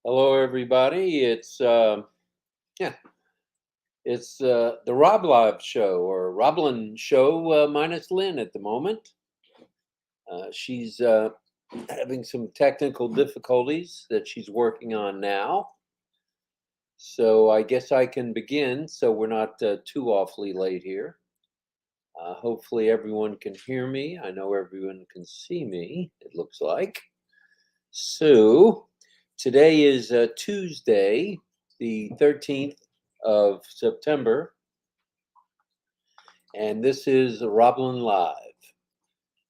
Hello, everybody. Yeah, it's the Rob Live show or RobLynn show minus Lynn at the moment. She's having some technical difficulties that she's working on now. So I guess I can begin. So we're not too awfully late here. Hopefully everyone can hear me. I know everyone can see me. It looks like. So today is Tuesday, the 13th of September, and this is RobLynn Live.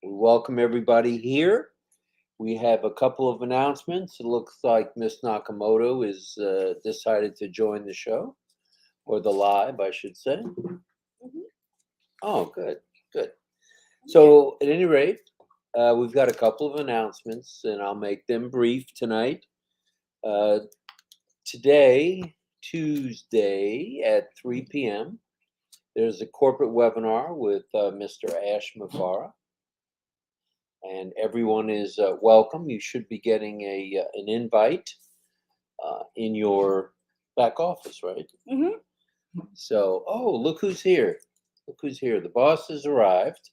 We welcome everybody here. We have a couple of announcements. It looks like Miss Nakamoto is decided to join the show, or the live, I should say. Mhm. Oh, good, good. So, at any rate, we've got a couple of announcements, and I'll make them brief tonight. Uh, Today, Tuesday at 3 p.m., there's a corporate webinar with Mr. Ash Mafara, and everyone is welcome. You should be getting an invite in your back office, right? Mhm. So, oh, look who's here. Look who's here. The boss has arrived.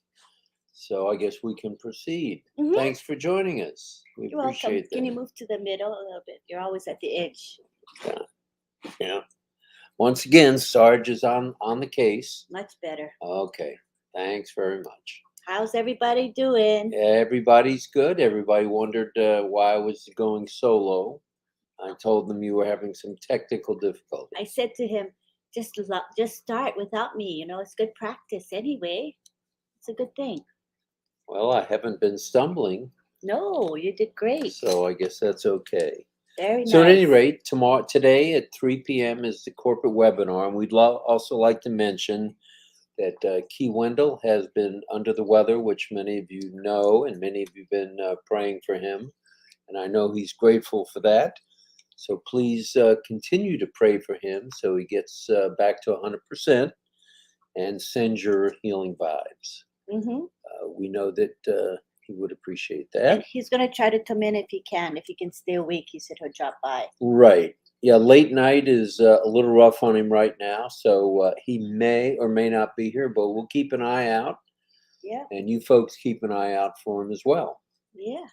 So I guess we can proceed. Mhm. Thanks for joining us. We You're welcome. appreciate Can you that. move to the middle a little bit? You're always at the edge. Yeah. Once again, Sarge is on the case. Much better. Okay. Thanks very much. How's everybody doing? Everybody's good. Everybody wondered why I was going solo. I told them you were having some technical difficulty. I said to him, just start without me. You know, it's good practice anyway. It's a good thing. Well, I haven't been stumbling, No, you did great. so I guess that's okay. Very So, at nice. any rate, today at 3 p.m. is the corporate webinar, and we'd also like to mention that Key Wendell has been under the weather, which many of you know, and many of you have been praying for him, and I know he's grateful for that. So please continue to pray for him so he gets back to 100% and send your healing vibes. Mhm. We know that he would appreciate And that. he's gonna try to come in if he can. If he can stay awake, he said he'll drop by. Right. Yeah, late night is a little rough on him right now, so he may or may not be here, but we'll keep an eye out. Yeah. And you folks keep an eye out for him as well. Yeah.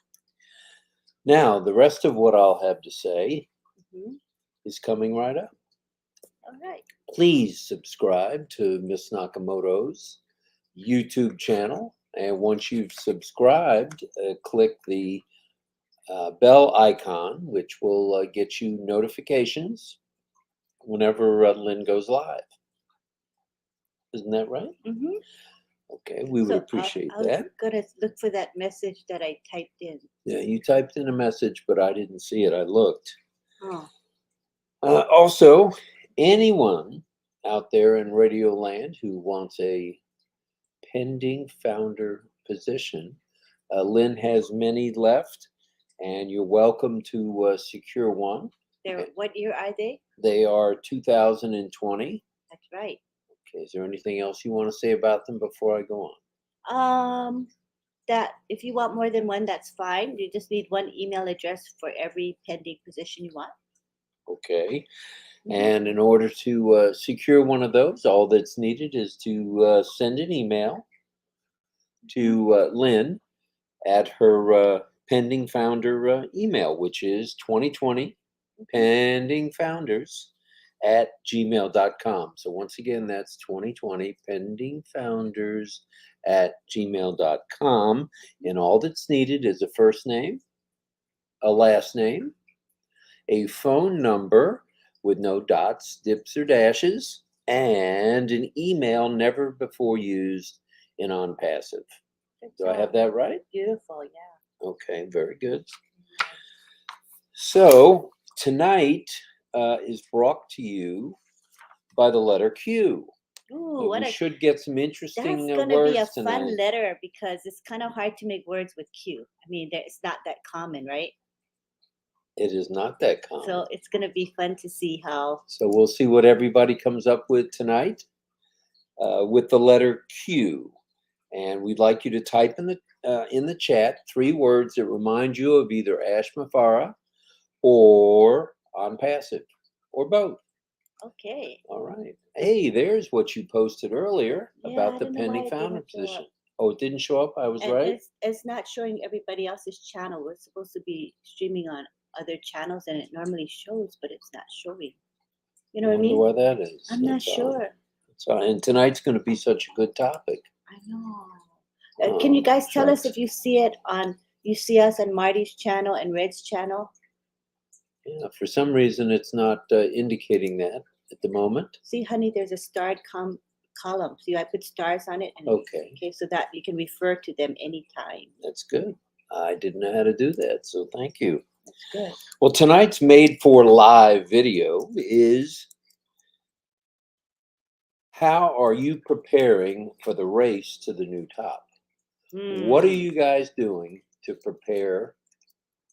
Now, the rest of what I'll have to say Mhm. is coming right up. All right. Please subscribe to Miss Nakamoto's YouTube channel. And once you've subscribed, click the bell icon, which will get you notifications whenever Lynn goes live. Isn't that right? Mhm. Okay, we would appreciate I was that. gonna look for that message that I typed in. Yeah, you typed in a message, but I didn't see it. I looked. Oh. Also, anyone out there in Radio Land who wants a pending founder position, Lynn has many left, and you're welcome to secure one. What year are they? They are 2020. That's right. Okay, is there anything else you want to say about them before I go on? That if you want more than one, that's fine. You just need one email address for every pending position you want. Okay. Mhm. And in order to secure one of those, all that's needed is to send an email to Lynn at her pending founder email, which is 2020 pendingfounders at gmail.com. So once again, that's 2020 pendingfounders at gmail.com. And all that's needed is a first name, a last name, a phone number with no dots, dips, or dashes, and an email never before used in on passive. Do I have that right? Beautiful, yeah. Okay, very good. So tonight is brought to you by the letter Q. Ooh, We should get some interesting that's gonna words be a tonight. fun letter because it's kind of hard to make words with Q. I mean, it's not that common, right? It is not that common. So it's gonna be fun to see how. So we'll see what everybody comes up with tonight with the letter Q. And we'd like you to type in the chat 3 words that remind you of either Ash Mafara or on passive, or both. Okay. All right. Hey, there's what you posted earlier Yeah, about I the don't know why pending it founder didn't show position. up. Oh, it didn't show up? I was And right? it's not showing everybody else's channel. We're supposed to be streaming on other channels, and it normally shows, but it's not showing. You know I what I wonder mean? why that is. I'm not That's all. sure. So, and tonight's going to be such a good topic. I know. Can you guys tell us shucks. if you see it on? You see us on Marty's channel and Red's channel? Yeah, for some reason, it's not indicating that at the moment. See, honey, there's a starred column. See, I put stars on it. And Okay, okay, so that you can refer to them anytime. that's good. I didn't know how to do that, so thank you. That's good. Well, tonight's made for live video is: how are you preparing for the race to the new top? What are Hmm. you guys doing to prepare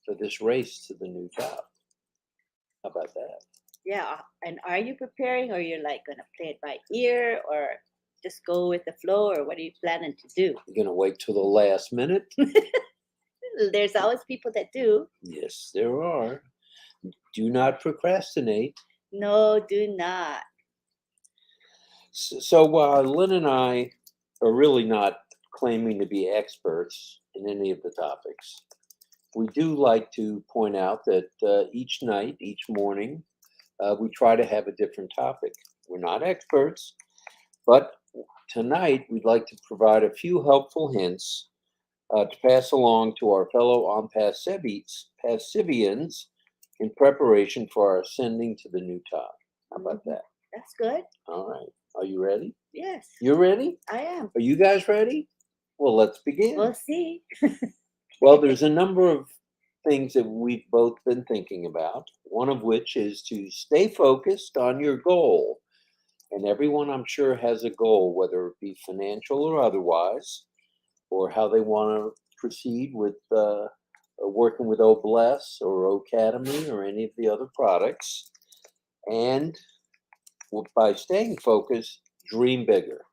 for this race to the new top? How about that? Yeah, and are you preparing, or you're like gonna play it by ear, or just go with the flow, or what are you planning to do? You're going to wait till the last minute? There's always people that do. Yes, there are. Do not procrastinate. No, do not. So while Lynn and I are really not claiming to be experts in any of the topics, we do like to point out that each night, each morning, we try to have a different topic. We're not experts, but tonight we'd like to provide a few helpful hints to pass along to our fellow Passivians in preparation for our ascending to the new top. How about Mhm. that? That's good. All right. Are you ready? Yes, You're ready? I am. Are you guys ready? Well, let's begin. We'll see. Well, there's a number of things that we've both been thinking about, one of which is to stay focused on your goal. And everyone, I'm sure, has a goal, whether it be financial or otherwise, or how they want to proceed with working with Obless or Academy or any of the other products. And by staying focused, dream bigger.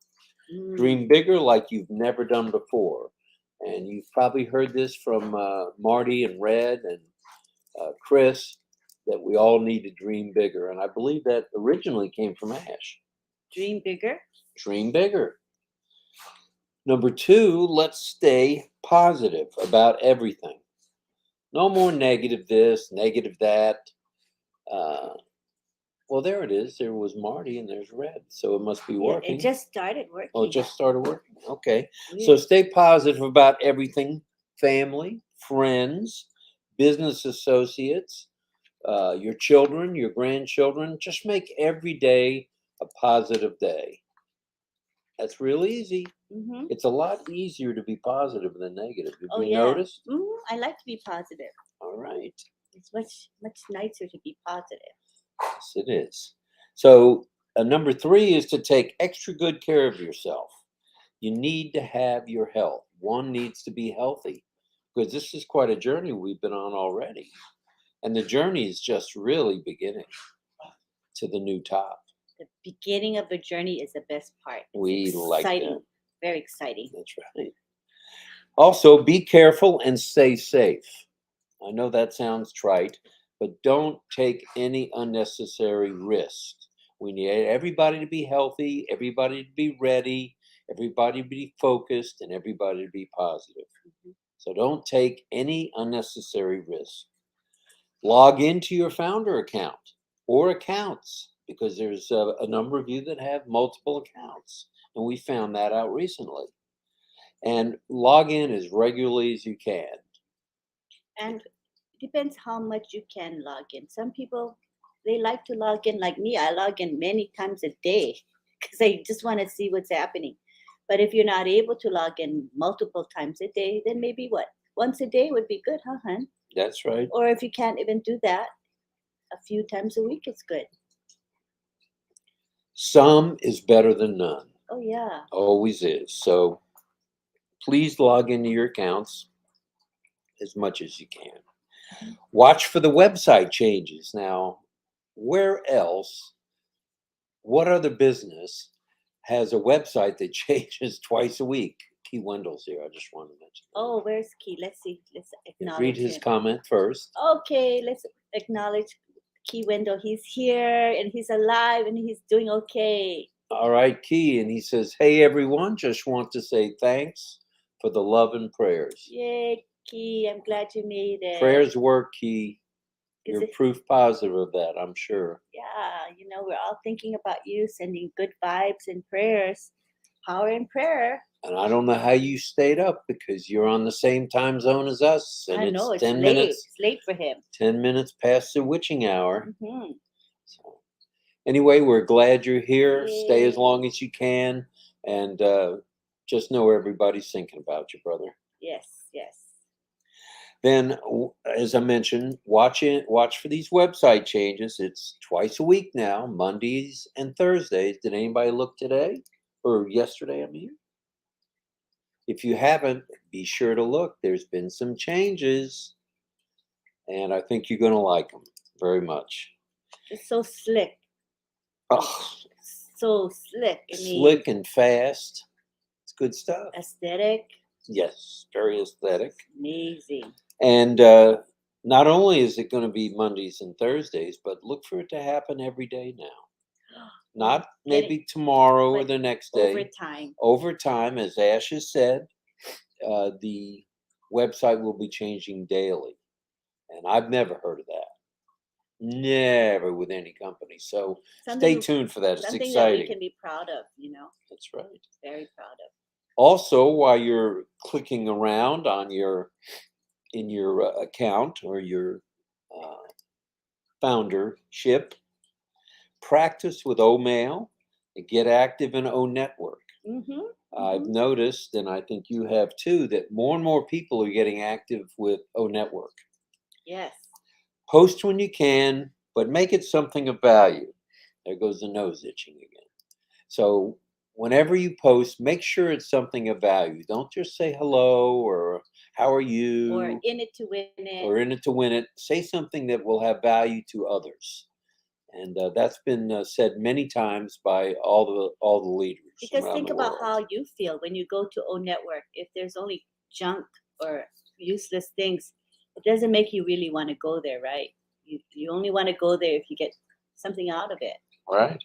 Dream bigger like you've never done before. And you've probably heard this from Marty and Red and Chris, that we all need to dream bigger. And I believe that originally came from Ash. Dream bigger. Dream bigger. Number two, let's stay positive about everything. No more negative this, negative that. Well, there it is. There was Marty and there's Red. So it must be Yeah, working. it just started working. Oh, it just started working. Okay. Weird. So stay positive about everything: family, friends, business associates, your children, your grandchildren. Just make every day a positive day. That's real easy. Mm-hmm. It's a lot easier to be positive than negative. Have Oh, you yeah. noticed? I like to be positive. All right. It's much nicer to be positive. Yes, it is. So, number three is to take extra good care of yourself. You need to have your health. One needs to be healthy, because this is quite a journey we've been on already. And the journey is just really beginning to the new top. The beginning of the journey is the best part. It's We like exciting. that. Very exciting. That's right. Also, be careful and stay safe. I know that sounds trite, but don't take any unnecessary risks. We need everybody to be healthy, everybody to be ready, everybody to be focused, and everybody to be positive. Mhm. So don't take any unnecessary risks. Log into your founder account or accounts, because there's a number of you that have multiple accounts, and we found that out recently. And log in as regularly as you can. And it depends how much you can log in. Some people, they like to log in. Like me, I log in many times a day because I just want to see what's happening. But if you're not able to log in multiple times a day, then maybe what? Once a day would be good, huh, hun? That's right. Or if you can't even do that, a few times a week is good. Some is better than none. Oh, yeah. Always is. So please log into your accounts as much as you can. Watch for the website changes. Now, where else, what other business has a website that changes twice a week? Key Wendell's here. I just wanted to mention that. Oh, where's Key? Let's see. Let's acknowledge Read his him. comment first. Okay, let's acknowledge Key Wendell, he's here and he's alive and he's doing okay. All right, Key. And he says, hey, everyone, just want to say thanks for the love and prayers. Yay, Key, I'm glad you made it. Prayers work, Key. Is You're it- proof positive of that, I'm sure. Yeah, we're all thinking about you, sending good vibes and prayers. Power in prayer. And I don't know how you stayed up because you're on the same time zone as us. And I know, it's 10 late. minutes. It's late for him. 10 minutes past the witching hour. Mm-hmm. So, anyway, we're glad you're here. Stay as Yay. long as you can. And just know everybody's thinking about you, brother. Yes, yes. Then, as I mentioned, watch for these website changes. It's twice a week now, Mondays and Thursdays. Did anybody look today or yesterday? I mean, if you haven't, be sure to look. There's been some changes, and I think you're going to like them very much. It's so slick. Oh, So slick. I mean, slick and fast. It's good stuff. aesthetic. Yes, very aesthetic. Amazing. And not only is it going to be Mondays and Thursdays, but look for it to happen every day now. Not maybe tomorrow or the next day. Overtime. Over time, as Ash has said, the website will be changing daily. And I've never heard of that. Never with any company. So stay tuned for that. It's something exciting. that we can be proud of, That's right. Very proud of. Also, while you're clicking around on in your account or your foundership, practice with OMail and get active in O Network. Mm-hmm. I've noticed, and I think you have too, that more and more people are getting active with O Network. Yes. Post when you can, but make it something of value. There goes the nose itching again. So whenever you post, make sure it's something of value. Don't just say hello or how are you? Or in it to win it. Or in it to win it. Say something that will have value to others. And that's been said many times by all the leaders. Because around think the about world. how you feel when you go to O Network. If there's only junk or useless things, it doesn't make you really want to go there, right? You only want to go there if you get something out of it. Right.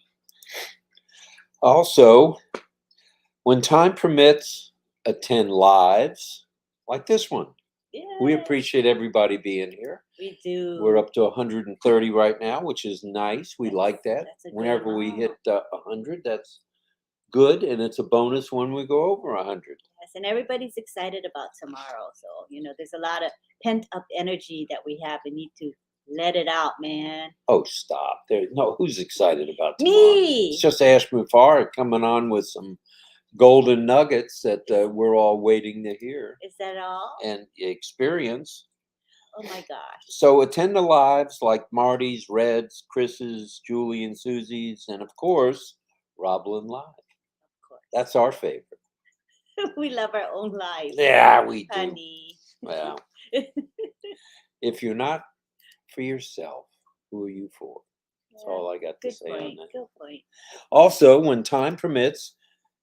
Also, when time permits, attend lives like this one. Yeah. We appreciate everybody being here. We do. We're up to 130 right now, which is nice. We like that. That's a good Whenever we hit amount. 100, that's good, and it's a bonus when we go over 100. Yes, and everybody's excited about tomorrow. So, there's a lot of pent up energy that we have. We need to let it out, man. Oh, stop. Who's excited about tomorrow? Me. It's just Ash Mufar coming on with some golden nuggets that we're all waiting to hear Is that all? and experience. Oh my gosh. So attend the lives like Marty's, Red's, Chris's, Julie and Susie's, and of course, RobLynn Live. Of course. That's our favorite. We love our own lives. Yeah, we do. Honey. Well, if you're not for yourself, who are you for? That's all I got to Good say on point. that. Good point. Also, when time permits,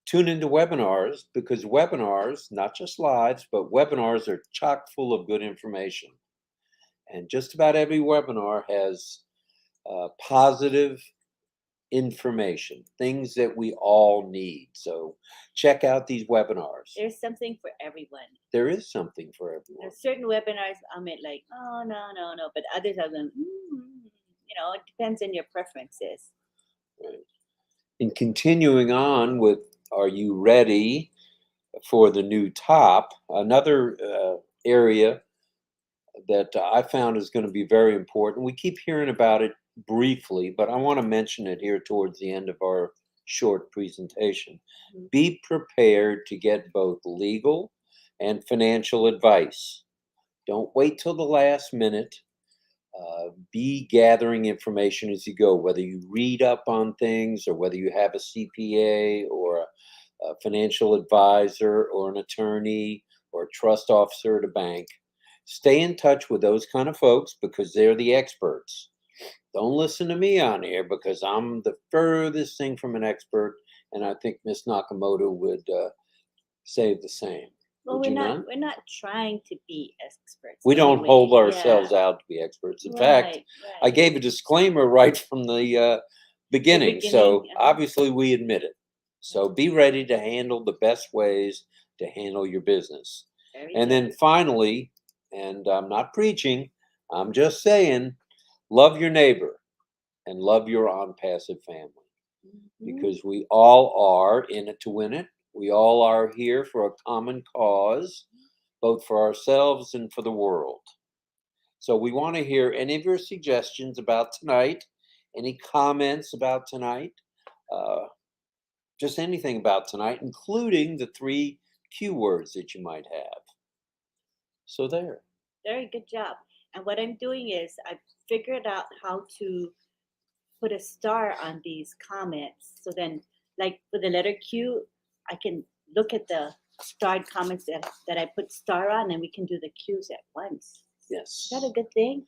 tune into webinars because webinars, not just lives, but webinars are chock full of good information. And just about every webinar has positive information, things that we all need. So check out these webinars. There's something for everyone. There is something for everyone. There's certain webinars I'm like, oh, no. But others are going, it depends on your preferences. Right. And continuing on with, are you ready for the new top? Another area that I found is going to be very important. We keep hearing about it briefly, but I want to mention it here towards the end of our short presentation. Mhm. Be prepared to get both legal and financial advice. Don't wait till the last minute. Be gathering information as you go, whether you read up on things or whether you have a CPA or a financial advisor or an attorney or a trust officer at a bank. Stay in touch with those kind of folks because they're the experts. Don't listen to me on here because I'm the furthest thing from an expert, and I think Miss Nakamoto would say the same. Well, Would you not? we're not trying to be experts. We don't anyway. hold ourselves Yeah. out to be experts. In fact, Right, I right. gave a disclaimer right from the beginning, so beginning, obviously we admit it. So be ready to handle the best ways to handle your business. Very And good. then finally, and I'm not preaching, I'm just saying, love your neighbor and love your on-passive family, Mhm. because we all are in it to win it. We all are here for a common cause, both for ourselves and for the world. So we want to hear any of your suggestions about tonight, any comments about tonight, uh, just anything about tonight, including the 3 Q words that you might have. So there. Very good job. And what I'm doing is I've figured out how to put a star on these comments. So then, like for the letter Q, I can look at the starred comments that I put star on, and we can do the Qs at once. Yes, Is that a good thing?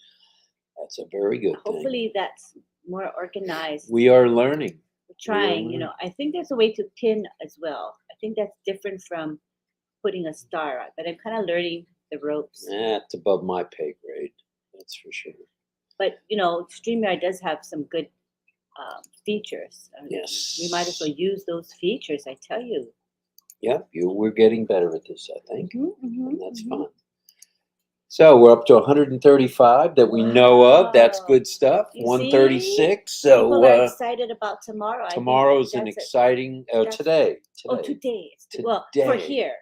that's a very good thing. Hopefully, that's more organized. We are learning. We're trying, you know. I think there's a way to pin as well. I think that's different from putting a star on, but I'm kind of learning the ropes. That's above my pay grade. That's for sure. But you know, StreamYard does have some good features. Yes. We might as well use those features. I tell you. Yep, we're getting better at this, I think. Mm-hmm, And that's fun. So we're up to 135 that we know of. That's Wow. good stuff. You see? 136. People are So excited about tomorrow. I think tomorrow's an that's exciting. that's- Today. Oh, today. Well, for Today. here,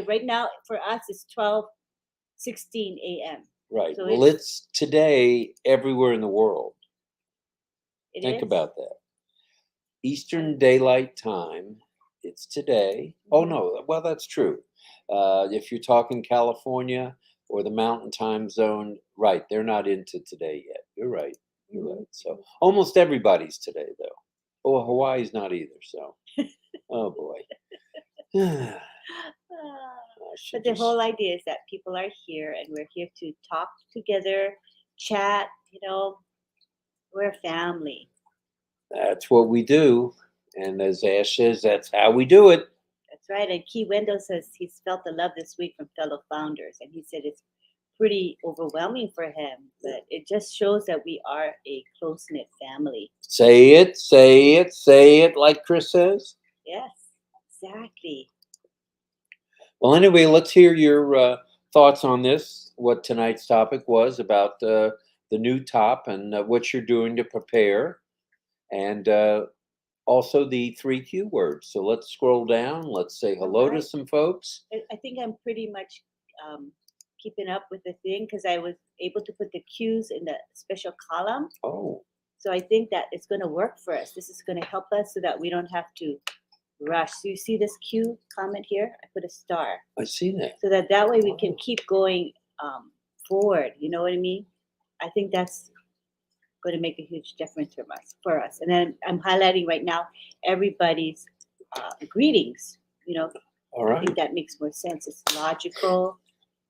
right now for us it's 12:16 a.m. Right. So Well, it's today everywhere in the world. it Think is? about that. Eastern Daylight Time. It's today. Oh Mhm. no. Well, that's true. If you're talking California or the Mountain Time Zone, right? They're not into today yet. You're right. You're Mhm. right. So almost everybody's today, though. Oh, Hawaii's not either. So, oh boy. I should But the just. whole idea is that people are here and we're here to talk together, chat, you know, we're a family. That's what we do, and as Ash says, that's how we do it. That's right. And Key Wendo says he's felt the love this week from fellow founders. And he said it's pretty overwhelming for him, but it just shows that we are a close knit family. Say it, say it, say it, like Chris says. Yes, exactly. Well, anyway, let's hear your thoughts on this. What tonight's topic was about the new top and what you're doing to prepare, and also the 3 Q words. So let's scroll down. Let's say hello to Alright. some folks. I think I'm pretty much keeping up with the thing because I was able to put the cues in the special column. Oh, So I think that it's going to work for us. This is going to help us so that we don't have to rush. So you see this cue comment here? I put a star. I see that. So that way we can Oh. keep going forward. You know what I mean? I think that's going to make a huge difference for us. And then I'm highlighting right now everybody's greetings. You know, All I right. think that makes more sense. It's logical.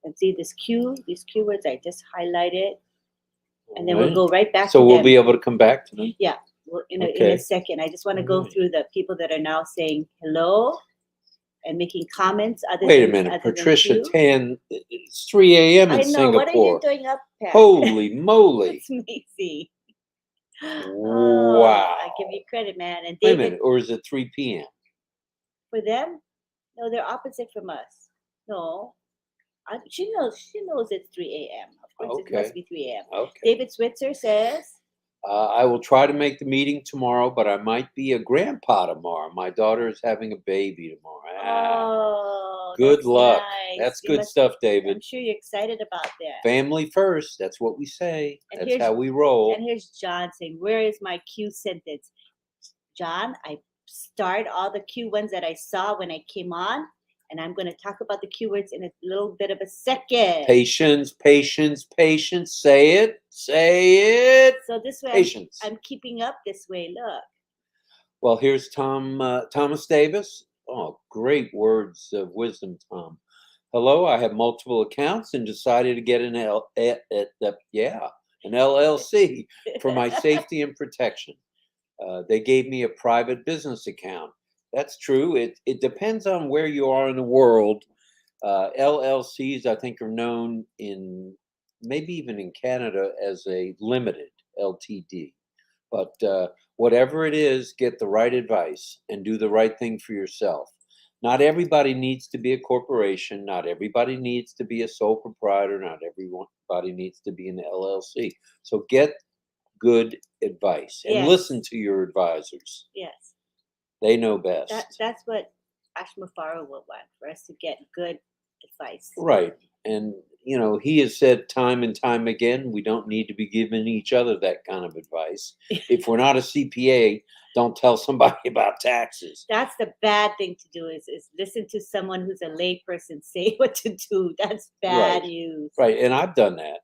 And see this cue, these keywords I just highlighted, and then we'll go right back So to we'll them. be able to come back to them. Yeah, well, in a Okay. second. I just want to go Alright. through the people that are now saying hello and making comments. Wait a minute, Patricia Cue. Tan. It's 3 a.m. in I know. What are you Singapore. doing up, Pat? Holy moly! It's amazing. Wow. I give you credit, man. And Wait a David, minute, or is it 3 p.m.? for them, no, they're opposite from us. No, she knows it's 3 a.m. Of course, it Okay. must be 3 a.m. Okay. David Switzer says, I will try to make the meeting tomorrow, but I might be a grandpa tomorrow. My daughter is having a baby tomorrow. "Oh, Good that's luck. nice. That's You good must- stuff, I'm David. sure you're excited about that." Family first. That's what we say. And That's here's- how we roll. And here's John saying, "Where is my Q sentence?" John, I starred all the Q ones that I saw when I came on, and I'm going to talk about the Q words in a little bit of a second. Patience, patience, patience. Say it. Say it. So this way, Patience. I'm keeping up this way. Look. Well, here's Thomas Davis. Oh, great words of wisdom, Tom. Hello, I have multiple accounts and decided to get an LLC for my safety and protection. They gave me a private business account. That's true. It depends on where you are in the world. LLCs, I think, are known in maybe even in Canada as a limited LTD. But whatever it is, get the right advice and do the right thing for yourself. Not everybody needs to be a corporation. Not everybody needs to be a sole proprietor. Not everybody needs to be an LLC. So get good advice and Yes. listen to your advisors. Yes. They know best. That's what Ashmafara would want, for us to get good advice. Right. And, you know, he has said time and time again, we don't need to be giving each other that kind of advice. If we're not a CPA, don't tell somebody about taxes. That's the bad thing to do is listen to someone who's a layperson say what to do. That's bad news. Right. And I've done that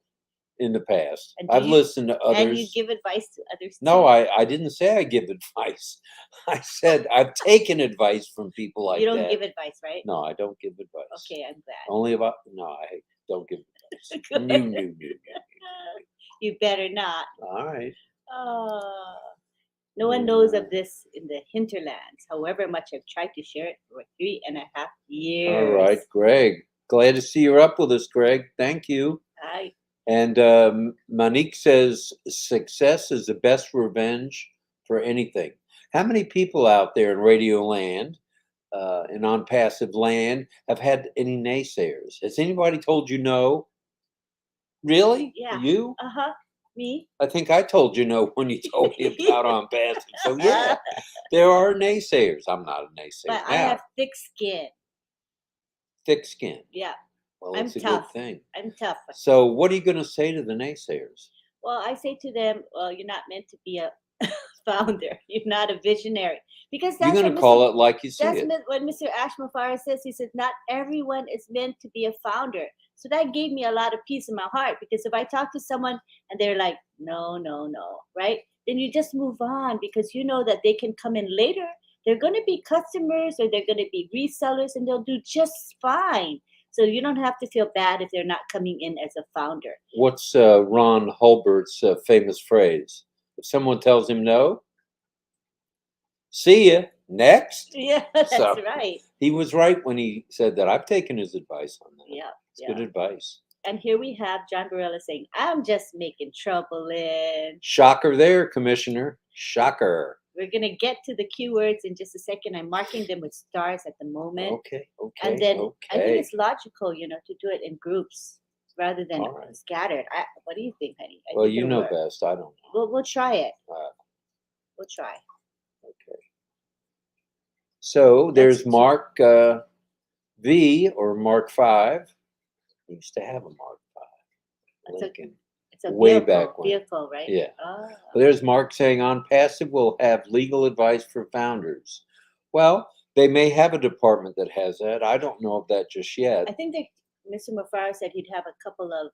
in the past. And do I've you- listened to others. And you give advice to others No, too. I didn't say I give advice. I said I've taken advice from people like You don't that. give advice, right? No, I don't give advice. Okay, I'm glad. Only about no, I don't give advice. Good. No. You better not. All right. No one knows of this in the hinterlands. However much I've tried to share it for 3.5 years. All right, Greg. Glad to see you're up with us, Greg. Thank you. Hi. And Monique says success is the best revenge for anything. How many people out there in Radio Land and on Passive Land have had any naysayers? Has anybody told you no? Really? Yeah. You? Me? I think I told you no when you told me about on Passive. So yeah, there are naysayers. I'm not a naysayer But now. I have thick skin. Thick skin. Yeah. Well, I'm it's a tough. good thing. I'm tough. So what are you going to say to the naysayers? Well, I say to them, well, you're not meant to be a founder. You're not a visionary. Because that's You're going to call it like you see that's it. what Mr. Ashmafara says. He said, not everyone is meant to be a founder. So that gave me a lot of peace in my heart, because if I talk to someone and they're like, no, right? Then you just move on, because you know that they can come in later. They're going to be customers, or they're going to be resellers, and they'll do just fine. So you don't have to feel bad if they're not coming in as a founder. What's Ron Hulbert's famous phrase? If someone tells him no, see ya, next. Yeah, that's So, right. He was right when he said that. I've taken his advice on that. Yeah. It's good advice. And here we have John Barella saying, I'm just making trouble in. Shocker there, Commissioner. Shocker. We're going to get to the keywords in just a second. I'm marking them with stars at the moment. Okay. And then I think it's logical, to do it in groups rather than scattered. What do you think, honey? Well, you know best. I don't know. We'll try it. We'll try. Okay. So there's Mark V or Mark 5. We used to have a Mark 5. Lincoln. It's a way vehicle, back when. vehicle, right? Yeah. Oh. Well, there's Mark saying on Passive we'll have legal advice for founders. Well, they may have a department that has that. I don't know of that just yet. I think that Mr. Mafara said he'd have a couple of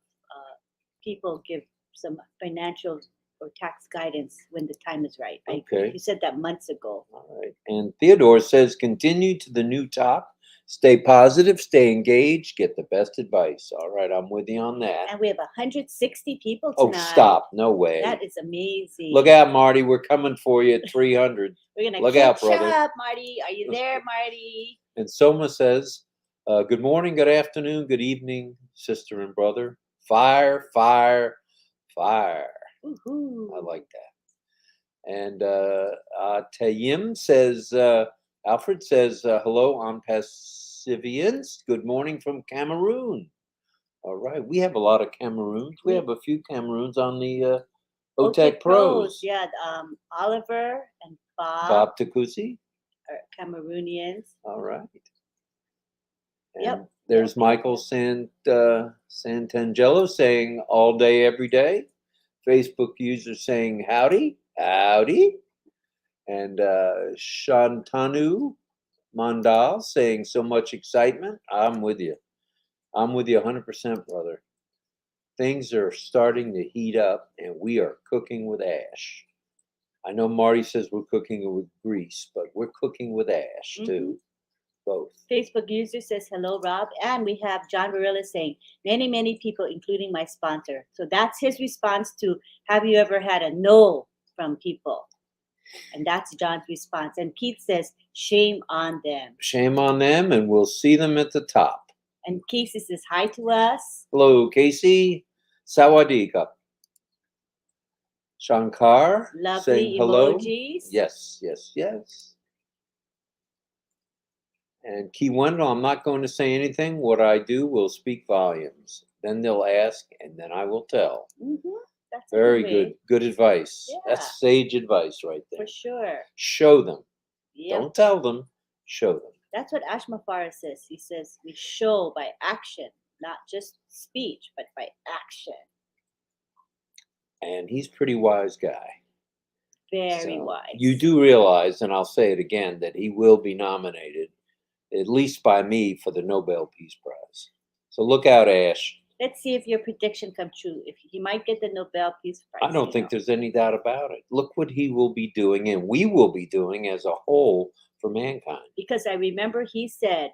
people give some financial or tax guidance when the time is right. Okay. He said that months ago. All right. And Theodore says continue to the new top. Stay positive, stay engaged, get the best advice. All right, I'm with you on that. And we have 160 people Oh, tonight. stop. No way. That is amazing. Look out, Marty. We're coming for you at 300. We're going Look to out, catch brother. up, Marty. Are you there, Marty? And Soma says, good morning, good afternoon, good evening, sister and brother. Fire, fire, fire. Woo-hoo. I like that. And Tayyim says, Alfred says, hello, on Passivians. Good morning from Cameroon. All right. We have a lot of Cameroons. We have a few Cameroons on the OTEC Pros. Yeah, Oliver and Bob Takusi are Cameroonians. All right. And Yep. There's Michael Santangelo saying all day, every day. Facebook user saying howdy, howdy. And Shantanu Mandal saying so much excitement. I'm with you. I'm with you 100%, brother. Things are starting to heat up and we are cooking with ash. I know Marty says we're cooking with grease, but we're cooking with ash too. Both. Facebook user says, hello, Rob. And we have John Barilla saying, many, many people, including my sponsor. So that's his response to, have you ever had a no from people? And that's John's response. And Pete says, shame on them. Shame on them, and we'll see them at the top. And Casey says hi to us. Hello, Casey. Sawadee-ka. Shankar saying Lovely hello. emojis. Yes, yes, yes. And Key Wendell, I'm not going to say anything. What I do will speak volumes. Then they'll ask, and then I will tell. That's a Very way. good. Good advice. Yeah. That's sage advice right there. For sure. Show them. Yep. Don't tell them. Show them. That's what Ashmafara says. He says we show by action, not just speech, but by action. And he's a pretty wise guy. Very So, wise. You do realize, and I'll say it again, that he will be nominated, at least by me, for the Nobel Peace Prize. So look out, Ash. Let's see if your prediction comes true. If he might get the Nobel Peace Prize. I don't think there's any doubt about it. Look what he will be doing, and we will be doing as a whole for mankind. Because I remember he said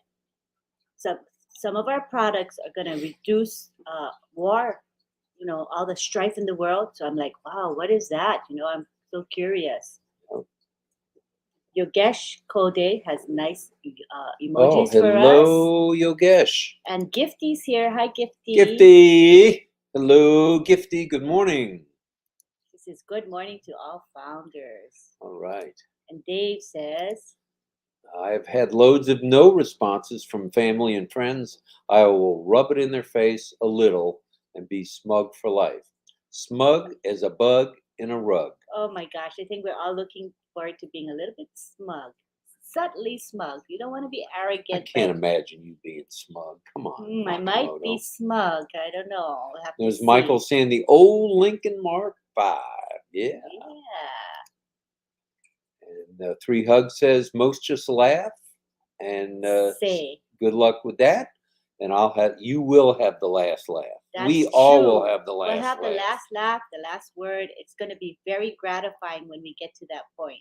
some of our products are going to reduce war, all the strife in the world. So I'm like, wow, what is that? I'm so curious. Oh. Yogesh Kode has nice emojis for us. Hello, Yogesh. And Gifty's here. Hi, Gifty. Gifty. Hello, Gifty. Good morning. He says, good morning to all founders. All right. And Dave says, I've had loads of no responses from family and friends. I will rub it in their face a little and be smug for life. Smug as a bug in a rug. oh my gosh, I think we're all looking forward to being a little bit smug. Subtly smug. You don't want to be arrogant. I can't imagine you being smug. Come on. I might be smug. I don't know. We'll have There's to Michael see. saying the old Lincoln Mark 5. Yeah. And Three Hugs says most just laugh and Say. good luck with that. And you will have the last laugh. That's we all will true. have the last laugh. We'll have the last laugh, the last word. It's going to be very gratifying when we get to that point.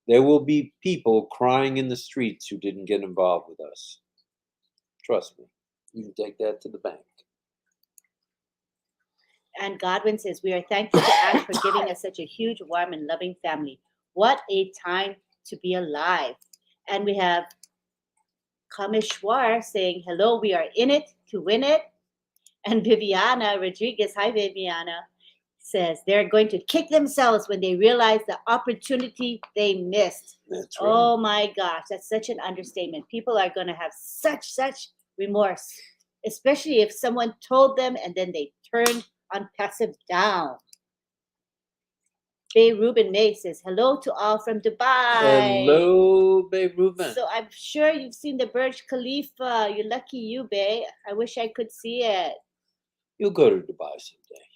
There will be people crying in the streets who didn't get involved with us. Trust me. You can take that to the bank. And Godwin says, we are thankful to Ash for giving us such a huge, warm, and loving family. What a time to be alive. And we have Kameshwar saying, hello, we are in it to win it. And Viviana Rodriguez, hi, Viviana, says they're going to kick themselves when they realize the opportunity they missed. That's right. Oh my gosh, that's such an understatement. People are going to have such remorse, especially if someone told them and then they turned on passive down. Bay Ruben May says, hello to all from Dubai. Hello, Bay Ruben. So I'm sure you've seen the Burj Khalifa. You're lucky you, Bay. I wish I could see it. You'll go to Dubai someday.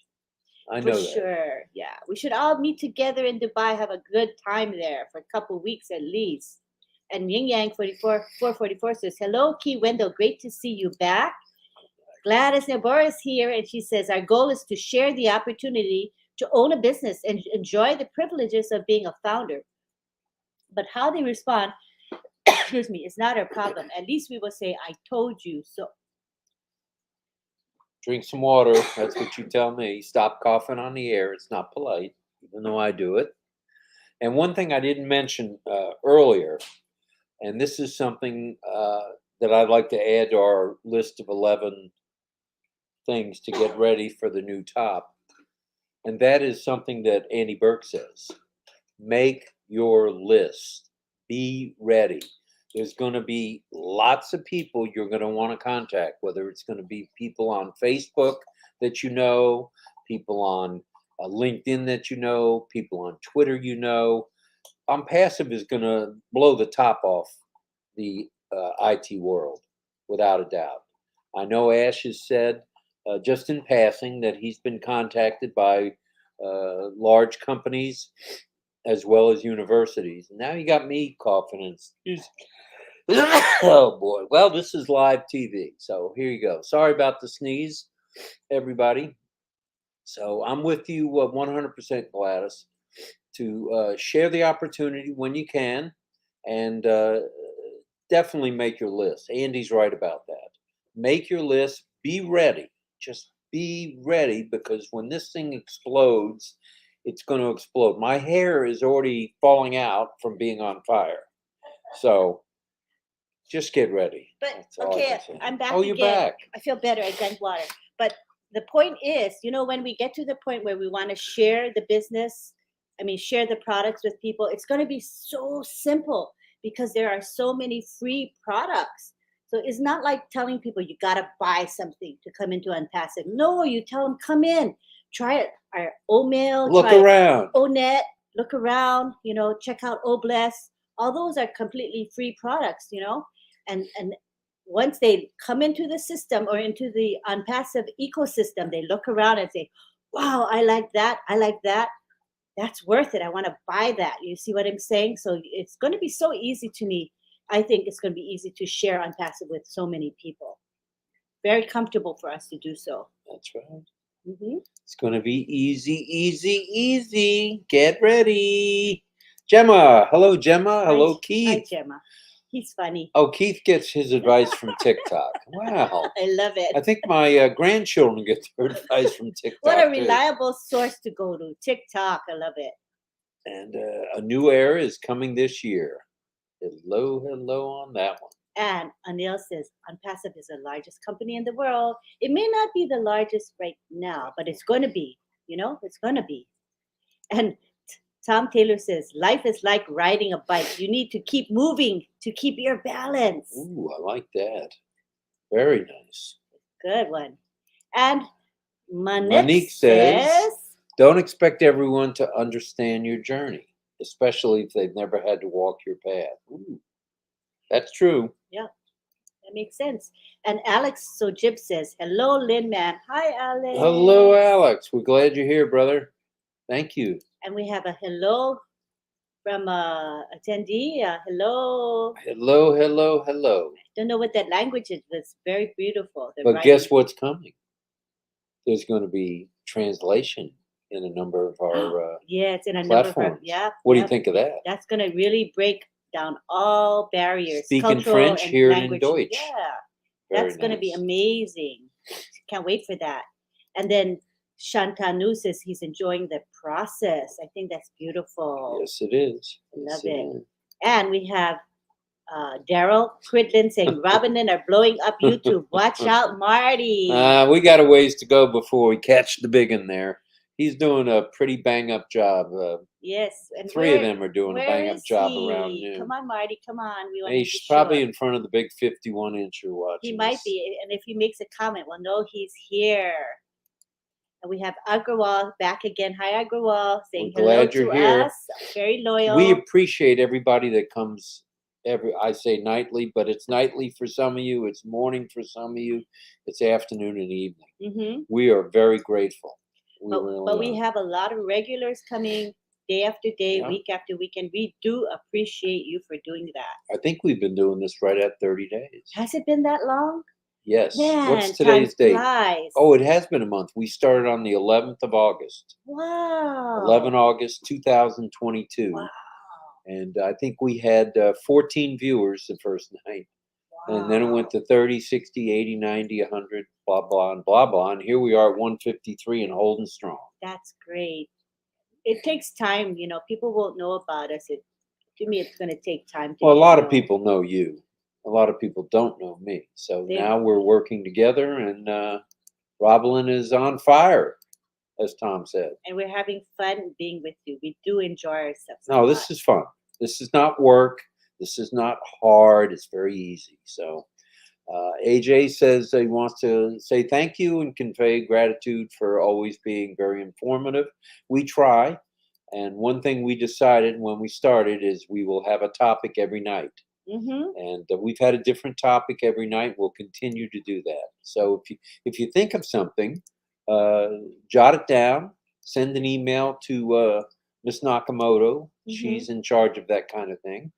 I know For that. sure, yeah. We should all meet together in Dubai, have a good time there for a couple weeks at least. And Ying Yang 444 says, hello, Key Wendell. Great to see you back. Gladys Nabor is here, and she says, our goal is to share the opportunity to own a business and enjoy the privileges of being a founder. But how they respond, excuse me, is not our problem. At least we will say, I told you so. Drink some water. That's what you tell me. Stop coughing on the air. It's not polite, even though I do it. And one thing I didn't mention earlier, and this is something that I'd like to add to our list of 11 things to get ready for the new top. And that is something that Andy Burke says. Make your list. Be ready. There's going to be lots of people you're going to want to contact, whether it's going to be people on Facebook that you know, people on LinkedIn that you know, people on Twitter you know. Passive is going to blow the top off the IT world, without a doubt. I know Ash has said, just in passing, that he's been contacted by large companies as well as universities. Now you got me coughing and oh boy. Well, this is live TV, so here you go. Sorry about the sneeze, everybody. So I'm with you 100%, Gladys, to share the opportunity when you can, and definitely make your list. Andy's right about that. Make your list. Be ready. Just be ready, because when this thing explodes, it's going to explode. My hair is already falling out from being on fire. So just get ready. But That's all I okay, can say. I'm back Oh, you're again. back. I feel better. I drank water. But the point is, when we get to the point where we want to share the business, share the products with people, it's going to be so simple because there are so many free products. So it's not like telling people you got to buy something to come into Unpassive. No, you tell them, come in, try it. Our oatmeal, Look try around. O-Net, look around, check out O-Bless. All those are completely free products, and once they come into the system or into the Unpassive ecosystem, they look around and say, wow, I like that. I like that. That's worth it. I want to buy that. You see what I'm saying? So it's going to be so easy to me. I think it's going to be easy to share Unpassive with so many people. Very comfortable for us to do so. That's right. Mm-hmm. It's going to be easy, easy, easy. Get ready. Gemma. Hello, Gemma. Hello, Keith. Hi, Gemma. He's funny. Oh, Keith gets his advice from TikTok. Wow. I love it. I think my grandchildren get their advice from TikTok. What a too. reliable source to go to. TikTok. I love it. And a new era is coming this year. Hello, hello on that one. And Anil says, Unpassive is the largest company in the world. It may not be the largest right now, but it's going to be. It's going to be. And Tom Taylor says, life is like riding a bike. You need to keep moving to keep your balance. Ooh, I like that. Very nice. Good one. And Monique says, don't expect everyone to understand your journey, especially if they've never had to walk your path. Ooh, that's true. Yeah, that makes sense. And Alex Sojib says, hello, Lynn man. Hi, Alex. Hello, Alex. We're glad you're here, brother. Thank you. And we have a hello from attendee. Hello. Hello, hello, hello. I don't know what that language is, but it's very beautiful. But guess what's coming? There's going to be translation in a number of our it's in a platforms. number of What do you think of that? That's going to really break down all barriers. Speaking French, hear it in Deutsch. Yeah, Very that's going to be nice. amazing. Can't wait for that. And then Shantanu says he's enjoying the process. I think that's beautiful. Yes, it is. Love Yes, it. is. And we have Daryl Cridlin saying, RobLynn are blowing up YouTube. Watch out, Marty. We got a ways to go before we catch the big one there. He's doing a pretty bang-up job. Yes. And three of them are doing a bang-up job around noon. Come on, Marty. Come on. We want He's probably in front of the big 51-inch you're watching. He might be. And if he makes a comment, we'll know he's here. And we have Agrawal back again. Hi, Agrawal. Saying hello to us. Very loyal. We appreciate everybody that comes I say nightly, but it's nightly for some of you. It's morning for some of you. It's afternoon and evening. Mm-hmm. We are very grateful. But we have a lot of regulars coming day after day, week after week, and we do appreciate you for doing that. I think we've been doing this right at 30 days. Has it been that long? Yes. Man, what's today's date? Flies. Oh, it has been a month. We started on the 11th of August. Wow. 11 August 2022. Wow. And I think we had 14 viewers the first night. Wow. And then it went to 30, 60, 80, 90, 100, blah, blah, and blah, blah. And here we are at 153 and holding strong. That's great. It takes time. People won't know about us. To me, it's going to take time. Well, a lot of people know you. A lot of people don't know me. So now we're working together, and RobLynn is on fire, as Tom said. And we're having fun being with you. We do enjoy ourselves. No, this is fun. This is not work. This is not hard. It's very easy. So AJ says he wants to say thank you and convey gratitude for always being very informative. We try. And one thing we decided when we started is we will have a topic every night. Mm-hmm. And we've had a different topic every night. We'll continue to do that. So if you think of something, jot it down, send an email to Miss Nakamoto. Mm-hmm. She's in charge of that kind of thing.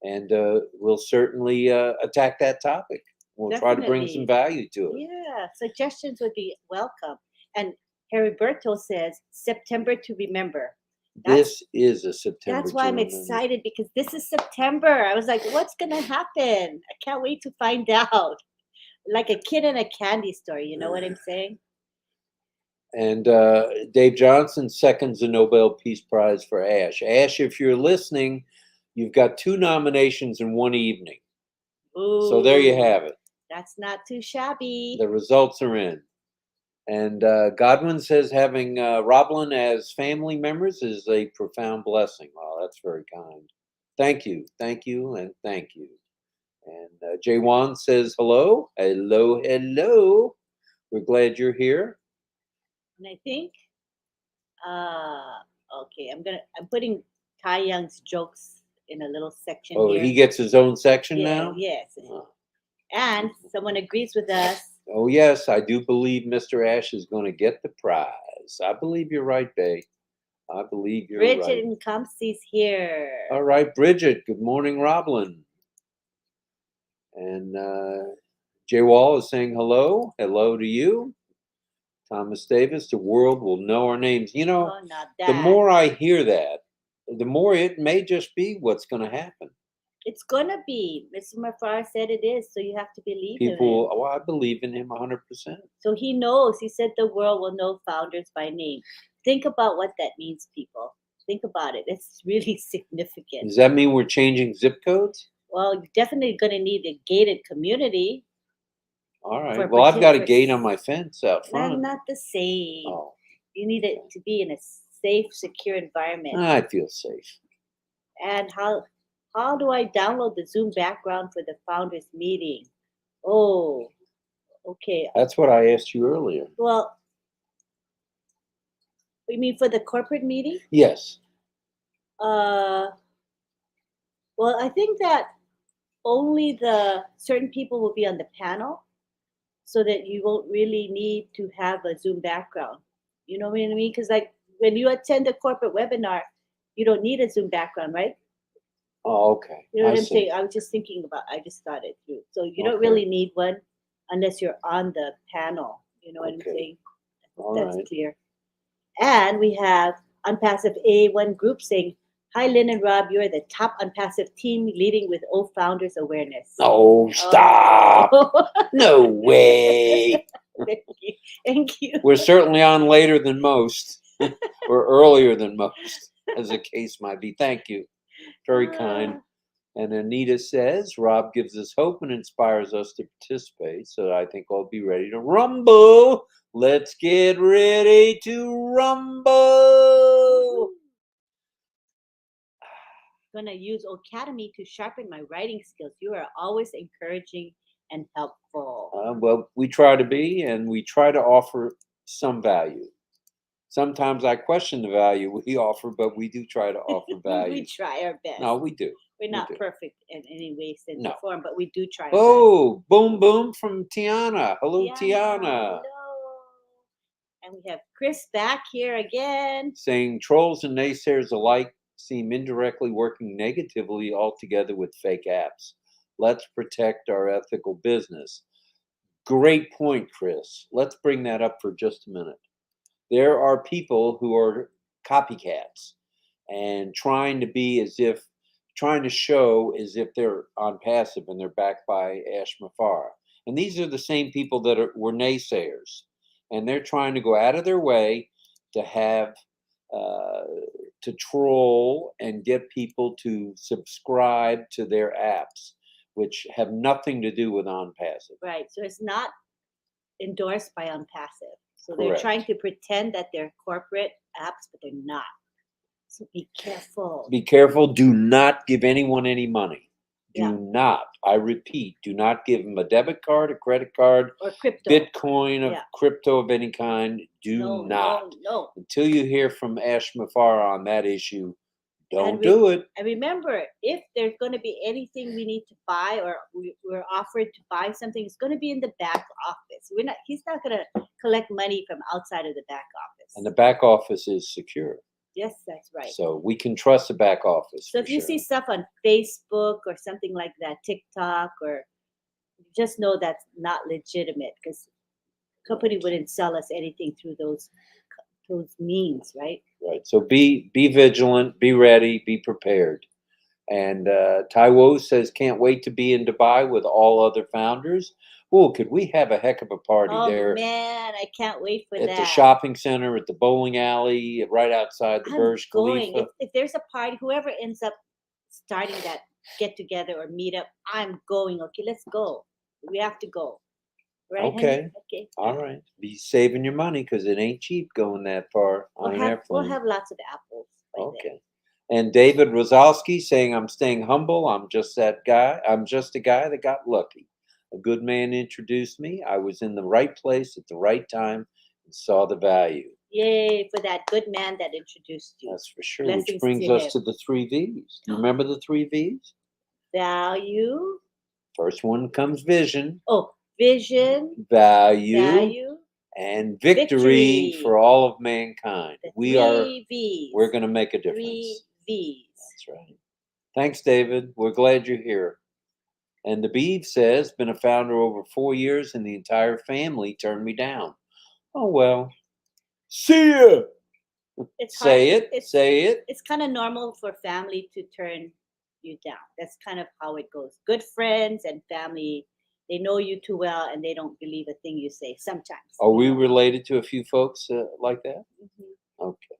And we'll certainly attack that topic. We'll try to bring some value to it. Yeah, suggestions would be welcome. And Heriberto says, September to remember. This is a September. That's why I'm excited, because this is September. I was like, what's going to happen? I can't wait to find out. Like a kid in a candy store. You know what I'm saying? And Dave Johnson seconds the Nobel Peace Prize for Ash. Ash, if you're listening, you've got 2 nominations in one evening. So there you Ooh, have it. That's not too shabby. The results are in. And Godwin says having RobLynn as family members is a profound blessing. Wow, that's very kind. Thank you, and thank you. And Jaywan says hello, hello, hello. We're glad you're here. And I think, okay, I'm putting Tai Young's jokes in a little section Oh, here. he gets his own section Yeah, now? yes. Oh. And someone agrees with us. Oh, yes, I do believe Mr. Ash is going to get the prize. I believe you're right, Bay. I believe you're Bridget right. and Comsy's here. All right, Bridget. Good morning, RobLynn. And Jay Wall is saying hello. Hello to you. Thomas Davis, the world will know our names. You know, Oh, not the that. more I hear that, the more it may just be what's going to happen. It's gonna be. Mr. Mafar said it is, so you have to believe People, him. oh, I believe in him 100%. So he knows. He said the world will know founders by name. Think about what that means, people. Think about it. It's really significant. Does that mean we're changing zip codes? Well, you're definitely going to need a gated community. All right. For Well, I've got a partic- gate on my fence out front. Not the same. Oh, You need it to be in a safe, secure environment. I feel safe. And how do I download the Zoom background for the founders meeting? Oh, okay. That's what I asked you earlier. Well, you mean for the corporate meeting? Yes. Well, I think that only the certain people will be on the panel, so that you won't really need to have a Zoom background. You know what I mean? Because like when you attend a corporate webinar, you don't need a Zoom background, right? Oh, okay. You know what I I'm see. saying? I was just thinking about. I just thought it through. So you don't Okay. really need one unless you're on the panel. You know what I'm Okay. saying? I hope All that's right. clear. And we have Unpassive A1 group saying, "Hi, Lynn and Rob. You are the top Unpassive team, leading with O Founders awareness." Oh, stop. Oh. No way. Thank you. Thank you. We're certainly on later than most, or earlier than most, as the case might be. Thank you. Very kind. And Anita says, Rob gives us hope and inspires us to participate. So I think I'll be ready to rumble. Let's get ready to rumble. Gonna use Academy to sharpen my writing skills. You are always encouraging and helpful. Well, we try to be, and we try to offer some value. Sometimes I question the value we offer, but we do try to offer value. We try our best. No, we do. We're not do. perfect in any way, sense, No. or form, but we do try our Oh, boom, boom from Tiana. Hello, best. Tiana. Hello. And we have Chris back here again. Saying trolls and naysayers alike seem indirectly working negatively altogether with fake apps. Let's protect our ethical business. Great point, Chris. Let's bring that up for just a minute. There are people who are copycats and trying to show as if they're on passive and they're backed by Ash Mafar. And these are the same people that were naysayers. And they're trying to go out of their way to have to troll and get people to subscribe to their apps, which have nothing to do with on passive. Right. So it's not endorsed by Unpassive. So Correct. they're trying to pretend that they're corporate apps, but they're not. So be careful. Be careful. Do not give anyone any money. Do Yeah. not, I repeat, do not give them a debit card, a credit card, Or crypto. Bitcoin, of Yeah. crypto of any kind. Do not. No. Until you hear from Ash Mafar on that issue, don't And do it. And remember, if there's going to be anything we need to buy, or we're offered to buy something, it's going to be in the back office. He's not going to collect money from outside of the back office. And the back office is secure. Yes, that's right. So we can trust the back office. So if you see stuff on Facebook or something like that, TikTok, or just know that's not legitimate, because company wouldn't sell us anything through those means, right? Right. So be vigilant, be ready, be prepared. And Taiwo says, can't wait to be in Dubai with all other founders. Oh, could we have a heck of a party there? Oh man, I can't wait for at that. the shopping center, at the bowling alley, right outside the Burj going. Khalifa. If there's a party, whoever ends up starting that get together or meet up, I'm going. Okay, let's go. We have to go. Right, honey? Okay. Okay. All right. Be saving your money because it ain't cheap going that far on an We'll airplane. have lots of apples by then. Okay. And David Rosowski saying, I'm staying humble. I'm just that guy. I'm just a guy that got lucky. A good man introduced me. I was in the right place at the right time and saw the value. Yay for that good man that introduced you. That's for sure. Blessings Which brings to us him. to the 3 V's. You remember the 3 V's? Value. First one comes vision, Oh, vision, value, and victory victory. for all of mankind. The We're 3 V's. going to make a 3 difference. V's. That's right. Thanks, David. We're glad you're here. And the Beeve says, been a founder over 4 years and the entire family turned me down. Oh, well. See ya. It's Say hard. it. Say it. It's kind of normal for family to turn you down. That's kind of how it goes. Good friends and family, they know you too well and they don't believe a thing you say sometimes. Are we related to a few folks like that? Mhm. Okay.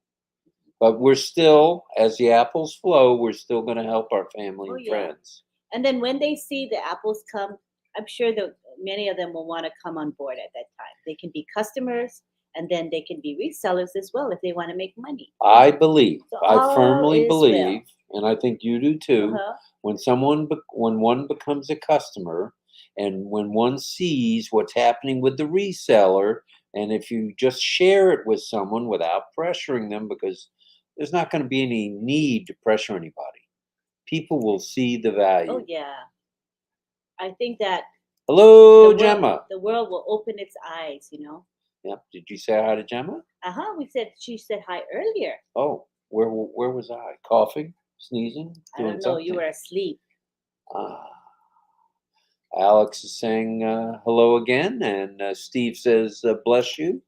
But we're still, as the apples flow, we're still going to help our family and friends. And then when they see the apples come, I'm sure that many of them will want to come on board at that time. They can be customers and then they can be resellers as well if they want to make money. I believe, So I all firmly is believe, and I think you do too, Uh-huh. when one becomes a customer and when one sees what's happening with the reseller, and if you just share it with someone without pressuring them, because there's not going to be any need to pressure anybody, people will see the value. Oh, yeah. I think that Hello, Gemma. the world will open its eyes, you know. Yep. Did you say hi to Gemma? She said hi earlier. Oh, where was I? Coughing, sneezing, I don't know. You were asleep. Ah. Alex is saying hello again, and Steve says bless you.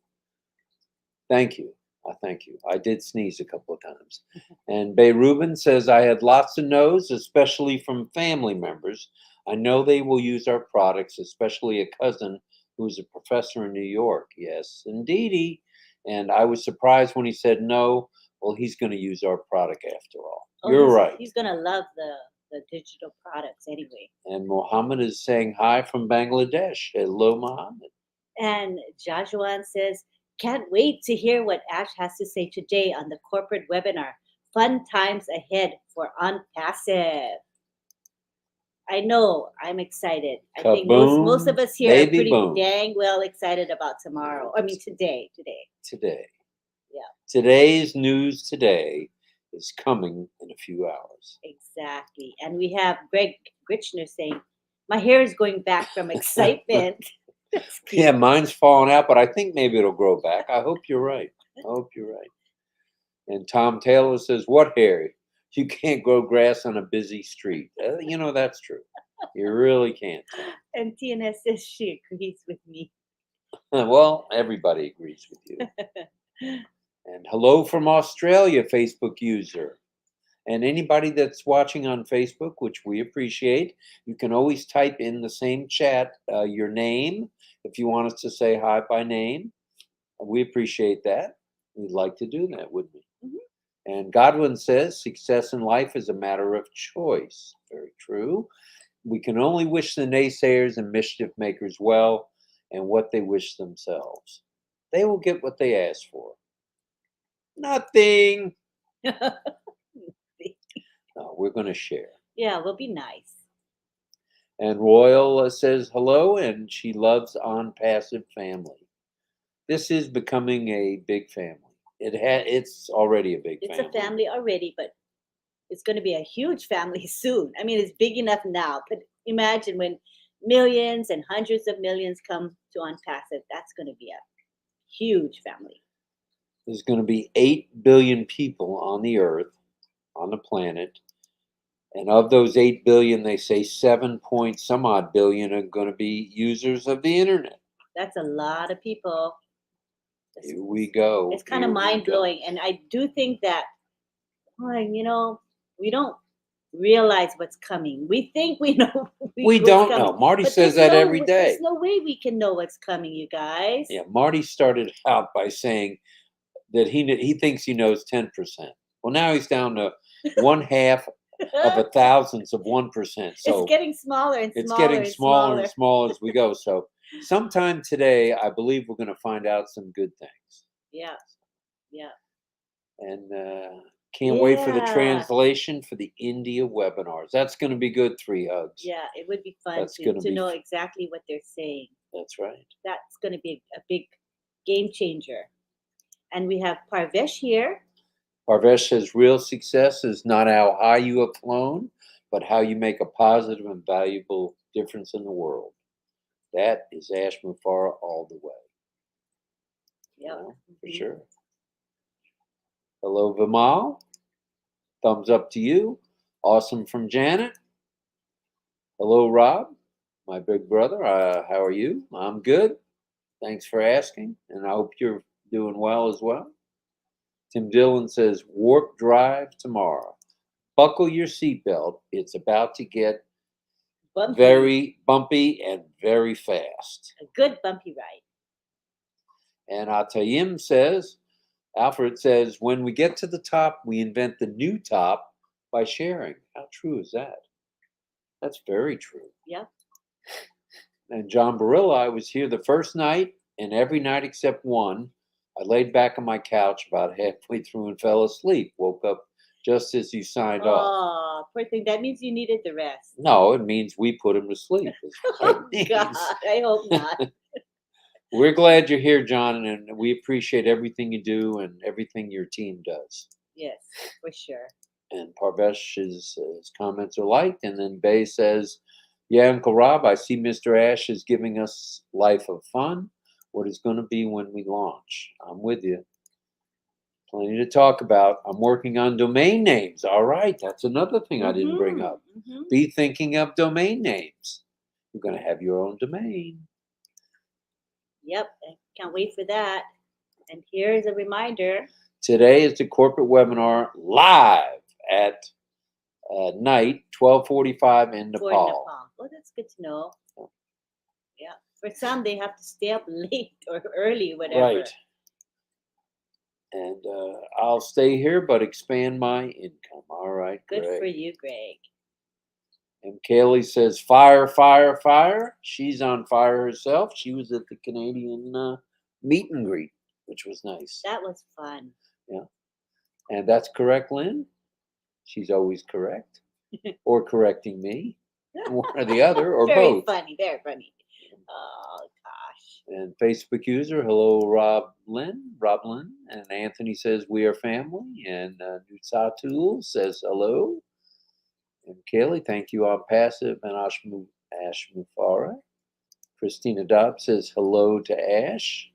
Thank you. I thank you. I did sneeze a couple of times. And Bay Ruben says I had lots of no's, especially from family members. I know they will use our products, especially a cousin who's a professor in New York. Yes, indeedy. And I was surprised when he said no. Well, he's going to use our product after all. You're right. He's gonna love the digital products anyway. And Mohammed is saying hi from Bangladesh. Hello, Mohammed. And Joshua says, can't wait to hear what Ash has to say today on the corporate webinar. Fun times ahead for Unpassive. I know. I'm excited. I think most of us here are pretty dang well excited about tomorrow. I mean, today. Today. Yeah. Today's news today is coming in a few hours. Exactly. And we have Greg Grichner saying, my hair is going back from excitement. Yeah, mine's falling out, but I think maybe it'll grow back. I hope you're right. And Tom Taylor says, what hair? You can't grow grass on a busy street. That's true. You really can't. And TNS says she agrees with me. Well, everybody agrees with you. And hello from Australia, Facebook user. And anybody that's watching on Facebook, which we appreciate, you can always type in the same chat your name if you want us to say hi by name. We appreciate that. We'd like to do that, wouldn't we? Mm-hmm. And Godwin says, success in life is a matter of choice. Very true. We can only wish the naysayers and mischief makers well and what they wish themselves. They will get what they ask for. Nothing. No, we're going to share. Yeah, we'll be nice. And Royal says hello, and she loves On Passive family. This is becoming a big family. It's already a big family. It's a family already, but it's going to be a huge family soon. I mean, it's big enough now, but imagine when millions and hundreds of millions come to On Passive, that's going to be a huge family. There's going to be 8 billion people on the earth, on the planet. And of those 8 billion, they say 7 point some odd billion are going to be users of the internet. That's a lot of people. Here we go. It's kind of mind-blowing. And I do think that, we don't realize what's coming. We think we know. We don't know. Marty says that every day. There's no way we can know what's coming, you guys. Yeah, Marty started out by saying that he thinks he knows 10%. Well, now he's down to 1/2 of a thousandth of 1%. So it's getting smaller and it's smaller getting and smaller and smaller as we go. So sometime today, I believe we're going to find out some good things. Yeah, yeah, And can't wait for the yeah, translation for the India webinars. That's going to be good. 3 hugs. yeah. It would be fun That's gonna to be know f- exactly what they're saying. That's right. That's going to be a big game changer. And we have Parvesh here. Parvesh says real success is not how high you have flown, but how you make a positive and valuable difference in the world. That is Ash Mufara all the way. You Yep. know, for Mhm. sure. Hello, Vimal. Thumbs up to you. Awesome from Janet. Hello, Rob, my big brother. How are you? I'm good. Thanks for asking, and I hope you're doing well as well. Tim Dillon says, warp drive tomorrow. Buckle your seatbelt. It's about to get Bumpy. very bumpy and very fast. A good bumpy ride. And Atayim says, Alfred says, when we get to the top, we invent the new top by sharing. How true is that? That's very true. Yeah. And John Barilla, I was here the first night, and every night except one, I laid back on my couch about halfway through and fell asleep. Woke up just as you signed off. Oh, poor thing. That means you needed the rest. No, it means we put him to sleep. is what Oh, it God. means. I hope not. We're glad you're here, John, and we appreciate everything you do and everything your team does. Yes, for sure. And Parvesh's his comments are liked. And then Bay says, yeah, Uncle Rob, I see Mr. Ash is giving us life of fun. What is going to be when we launch? I'm with you. Plenty to talk about. I'm working on domain names. All right, that's another thing I didn't bring up. Mhm. Be thinking of domain names. You're going to have your own domain. Yep, I can't wait for that. And here's a reminder. Today is the corporate webinar live at night, 12:45 in For Nepal. Nepal. Well, that's good to know. Yeah. For some, they have to stay up late or early, whatever. Right. And I'll stay here, but expand my income. All right, Good Greg. for you, Greg. And Kaylee says, fire, fire, fire. She's on fire herself. She was at the Canadian meet and greet, which was nice. That was fun. Yeah. And that's correct, Lynn. She's always correct. Or correcting me. One or the other, or Very both. funny. Very funny. Oh, gosh. And Facebook user, hello, RobLynn. And Anthony says, we are family. And Nutsatul says, hello. And Kaylee, thank you on passive. And Ash Mufara. Christina Dobbs says, hello to Ash.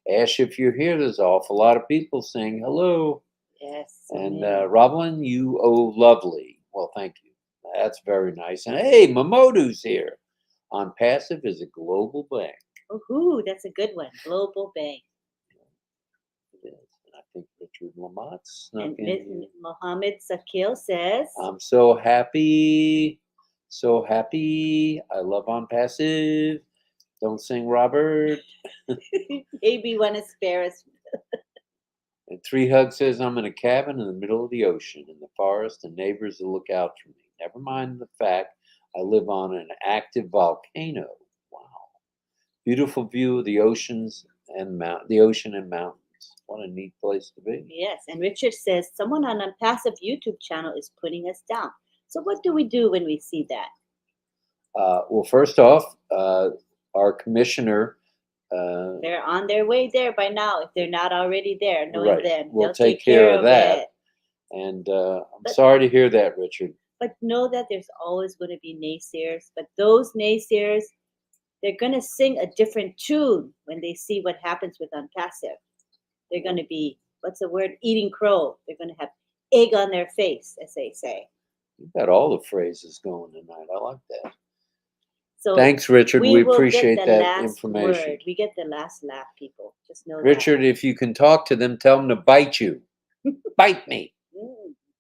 Ash, if you're here, there's an awful lot of people saying hello. Yes. And many. RobLynn, you oh lovely. Well, thank you. That's very nice. And hey, Mamodu's here. On passive is a global bank. Ooh, that's a good one. Global Bank. It is. And I think Richard Lamont snuck And in here. Mohammed Sakil says, I'm so happy. So happy. I love on passive. Don't sing, Robert. maybe want to spare us. And 3 Hug says, I'm in a cabin in the middle of the ocean, in the forest, and neighbors will look out for me. Never mind the fact I live on an active volcano. Wow. Beautiful view of the oceans and the ocean and mountains. What a neat place to be. Yes. And Richard says, someone on a passive YouTube channel is putting us down. So what do we do when we see that? Well, first off, our commissioner. They're on their way there by now. If they're not already there, knowing Right. them, We'll they'll take care of that. it. And I'm sorry to hear that, Richard. But know that there's always going to be naysayers. But those naysayers, they're going to sing a different tune when they see what happens with Unpassive. They're going to be, what's the word? Eating crow. They're going to have egg on their face, as they say. You've got all the phrases going tonight. I like that. So thanks, Richard. We will appreciate get the that last information. Word. We get the last laugh, people. Just know Richard, if you can talk to them, tell them to bite you. Bite me.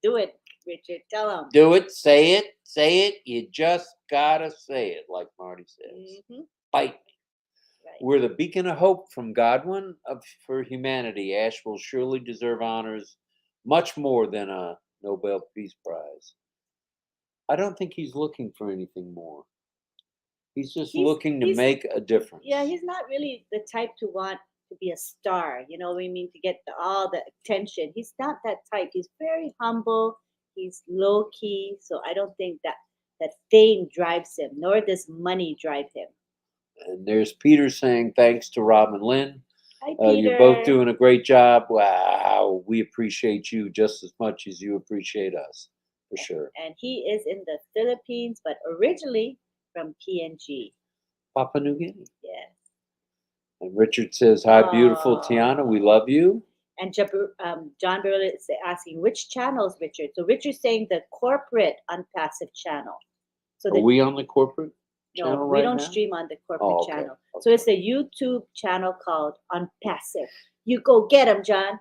Do it, Richard. Tell them. Do it. Say it. Say it. You just gotta say it, like Marty says. Bite me. Right. We're the beacon of hope from Godwin for humanity. Ash will surely deserve honors much more than a Nobel Peace Prize. I don't think he's looking for anything more. He's just He's looking to he's make a difference. yeah, he's not really the type to want to be a star. You know what I mean? To get all the attention. He's not that type. He's very humble. He's low key. So I don't think that fame drives him, nor does money drive him. And there's Peter saying thanks to Rob and Lynn. Hi, You're both Peter. doing a great job. Wow, we appreciate you just as much as you appreciate us, for sure. And he is in the Philippines, but originally from PNG. Papua New Guinea. Yes. And Richard says, "Hi, beautiful Tiana. We love you." And John Burrell is asking which channels, Richard. So Richard's saying the corporate unpassive channel. So Are we on the corporate no, channel we right don't now? stream on the corporate Oh, okay, channel. okay. So it's a YouTube channel called Unpassive. You go get him, John.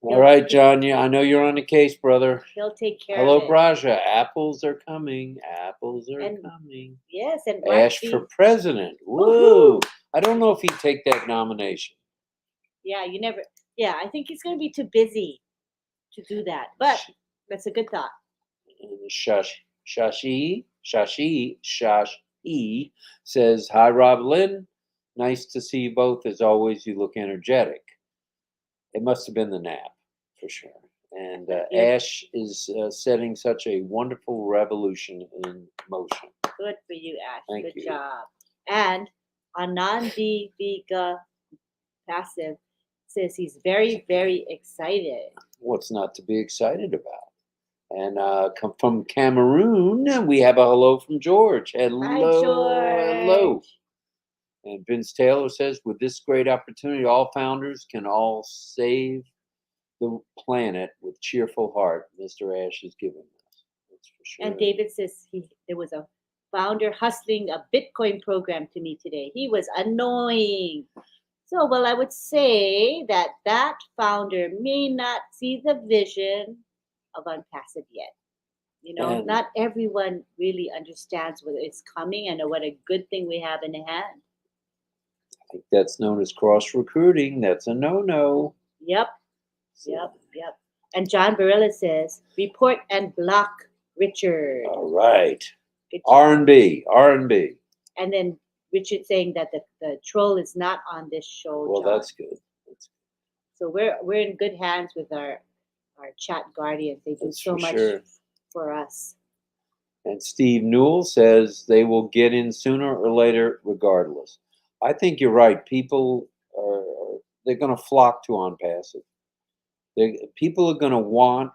All right, John. Yeah, I know you're on the case, brother. He'll take care Hello, of it. Braja. Apples are coming. Apples are And- coming. Yes, and Ash for president. Whoa! I don't know if he'd take that nomination. Yeah, you never. Yeah, I think he's going to be too busy to do that. But that's a good thought. And Shashi says, "Hi, Rob Lynn. Nice to see you both. As always, you look energetic." It must have been the nap, for sure. And Ash is setting such a wonderful revolution in motion. Good for you, Ash. Thank Good you. job. And Anandi Vika Passive says he's very, very excited. What's not to be excited about? And come from Cameroon, we have a hello from George. Hello, Hi, George. hello. And Vince Taylor says, with this great opportunity, all founders can all save the planet with cheerful heart. Mr. Ash has given us. That's for sure. And David says there was a founder hustling a Bitcoin program to me today. He was annoying. So, well, I would say that founder may not see the vision of Unpassive yet. You know, And- not everyone really understands what it's coming and what a good thing we have in hand. I think that's known as cross recruiting. That's a no-no. Yep. Yep. And John Barilla says, report and block Richard. All right. Good job. R&B. And then Richard saying that the troll is not on this show. Well, John. that's good. So we're in good hands with our chat guardians. They do That's so for much sure. for us. And Steve Newell says they will get in sooner or later regardless. I think you're right. People they're going to flock to Unpassive. People are going to want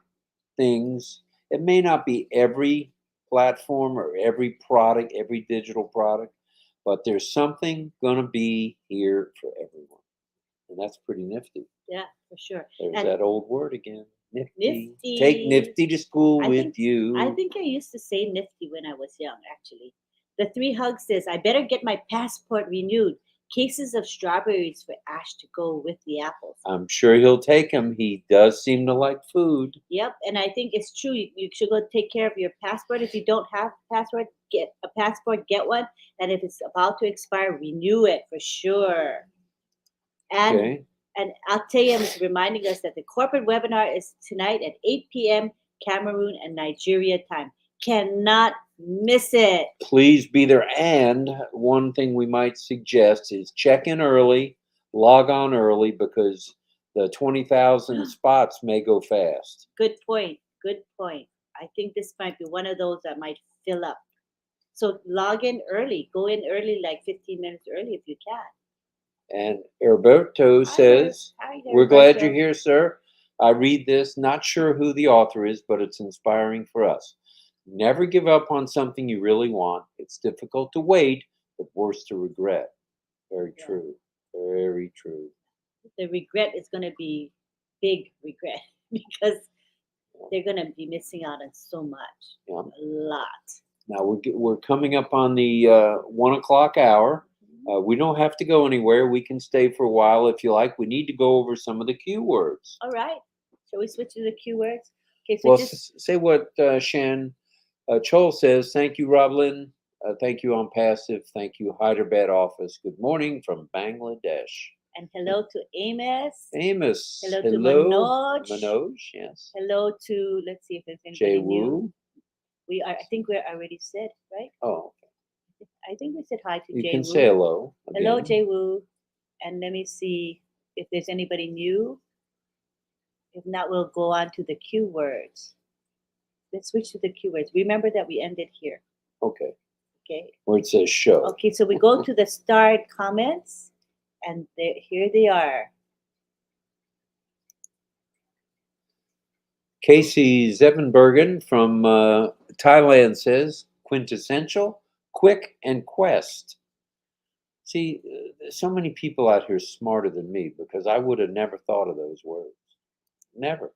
things. It may not be every platform or every product, every digital product, but there's something going to be here for everyone. And that's pretty nifty. Yeah, for sure. There's And that old word again. Nifty. Nifty. Take Nifty to school I with think- you. I think I used to say nifty when I was young, actually. The 3 Hug says, I better get my passport renewed. Cases of strawberries for Ash to go with the apples. I'm sure he'll take him. He does seem to like food. Yep, and I think it's true. You should go take care of your passport. If you don't have a passport, get a passport, get one. And if it's about to expire, renew it for sure. And Okay. And Altayam is reminding us that the corporate webinar is tonight at 8 p.m. Cameroon and Nigeria time. Cannot miss it. Please be there. And one thing we might suggest is check in early, log on early, because the 20,000 spots may go fast. Good point. Good point. I think this might be one of those that might fill up. So log in early. Go in early, like 15 minutes early if you can. And Herberto says, Hi, we're glad Herberto. you're here, sir. I read this, not sure who the author is, but it's inspiring for us. Never give up on something you really want. It's difficult to wait, but worse to regret. Very Yeah. true. Very true. The regret is going to be big regret because they're going to be missing out on so much. Yeah. A lot. Now we're coming up on the 1 o'clock hour. We don't have to go anywhere. We can stay for a while if you like. We need to go over some of the cue words. All right. Shall we switch to the cue words? Okay, so Well, just say what Shan Chol says. Thank you, RobLynn. Thank you, Unpassive. Thank you, Hyderabad office. Good morning from Bangladesh. and hello to Amos. Amos. Hello to Manoj. Manoj, yes. Hello to, let's see if there's Jay anybody new. Wu. I think we're already said, right? Oh, I think we said hi to you Jay can Wu. say hello. Hello, again. Jay Wu. And let me see if there's anybody new. If not, we'll go on to the cue words. Let's switch to the cue words. Remember that we ended here. Okay. Okay. Where it says show. Okay, so we go to the start comments, and here they are. Casey Zevenbergen from Thailand says quintessential, quick, and quest. See, there's so many people out here smarter than me because I would have never thought of those words. Never.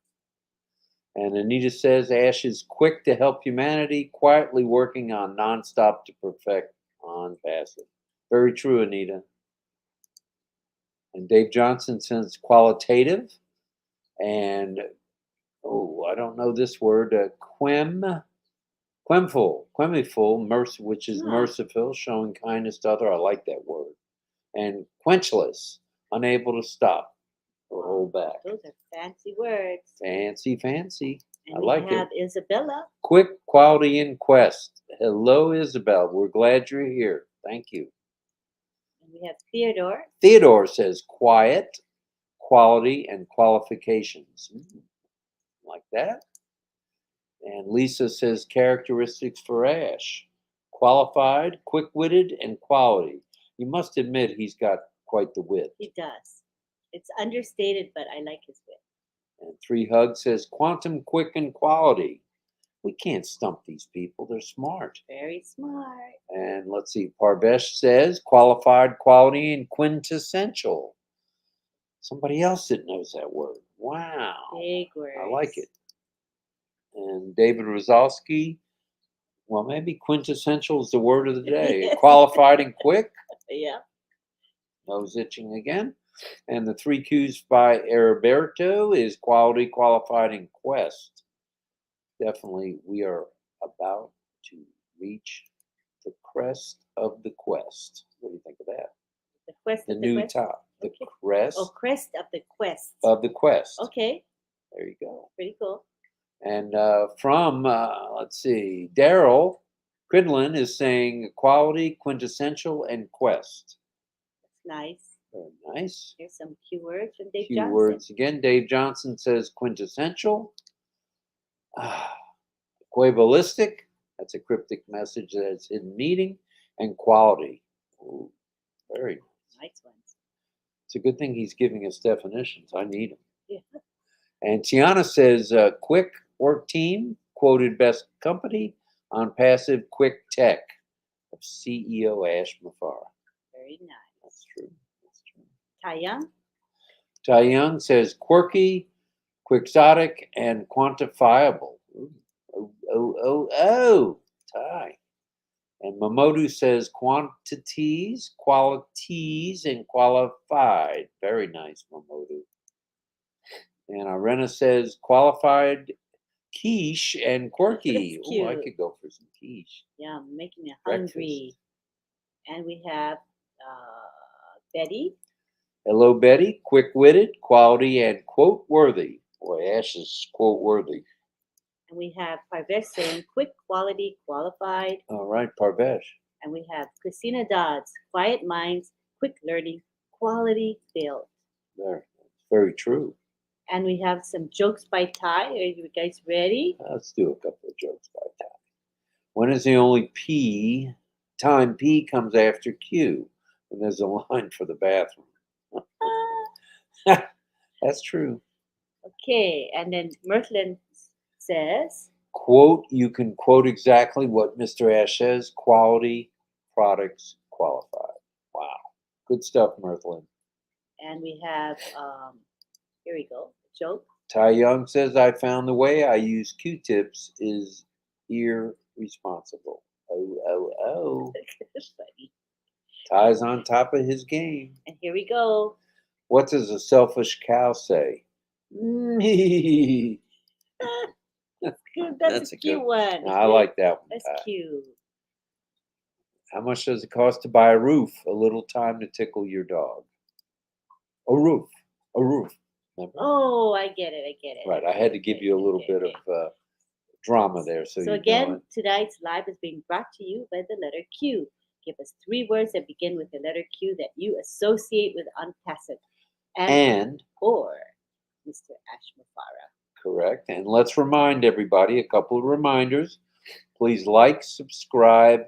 And Anita says Ash is quick to help humanity, quietly working on nonstop to perfect on passive. Very true, Anita. And Dave Johnson says qualitative. And I don't know this word, quemiful, which is Huh. merciful, showing kindness to other. I like that word. And quenchless, unable to stop or hold back. Those are fancy words. Fancy. And I we like have it. Isabella. Quick, quality, and quest. Hello, Isabel. We're glad you're here. Thank you. And we have Theodore. Theodore says quiet, quality, and qualifications. Like that. And Lisa says characteristics for Ash: qualified, quick-witted, and quality. You must admit he's got quite the wit. He does. It's understated, but I like his wit. And Three Hugs says quantum, quick, and quality. We can't stump these people. They're smart. Very smart. And let's see, Parvesh says qualified, quality, and quintessential. Somebody else that knows that word. Wow. Big words. I like it. And David Rozalski, well, maybe quintessential is the word of the day. Qualified and quick. Yeah. Nose itching again. And the three Qs by Heriberto is quality, qualified, and quest. Definitely, we are about to reach the crest of the quest. What do you think of that? The quest The of new the quest. top. The Okay. crest Oh, crest of the quest. of the quest. Okay. There you go. Pretty cool. And from, let's see, Daryl Cridlin is saying quality, quintessential, and quest. That's nice. Very nice. Here's some keywords from Dave Few Johnson. words again. Dave Johnson says quintessential. Quavalistic, that's a cryptic message that's hidden meaning. And quality. Ooh, very nice ones. It's a good thing he's giving us definitions. I need them. Yeah. And Tiana says quick work team, quoted best company on passive quick tech of CEO Ash Mafar. Very nice. That's true. Tai Young. Tai Young says quirky, quixotic, and quantifiable. Tai. And Mamodu says quantities, qualities, and qualified. Very nice, Mamodu. And Arena says qualified, quiche, and quirky. Oh, I could go for some quiche. Yeah, making me Breakfast. hungry. And we have Betty. Hello, Betty. Quick-witted, quality, and quote-worthy. Boy, Ash is quote-worthy. And we have Parvesh saying quick, quality, qualified. All right, Parvesh. And we have Christina Dodds, quiet minds, quick learning, quality built. There, very true. And we have some jokes by Ty. Are you guys ready? Let's do a couple of jokes by Ty. When is the only time P comes after Q? When there's a line for the bathroom. That's true. Okay, and then Mirthlin says, Quote, you can quote exactly what Mr. Ash says. Quality products qualified. Wow. Good stuff, Mirthlin. And we have, here we go, joke. Ty Young says, I found the way I use Q-tips is irresponsible. Oh. Funny. Ty's on top of his game. And here we go. What does a selfish cow say? That's a cute one. I like that one. That's cute. How much does it cost to buy a roof? A little time to tickle your dog. A roof. Remember? Oh, I get it. Right. I had to give you a little bit of drama there. So, So you again, know it. tonight's live is being brought to you by the letter Q. Give us 3 words that begin with the letter Q that you associate with Unpassive and or Mr. Ash Mufara. Correct. And let's remind everybody a couple of reminders. Please like, subscribe,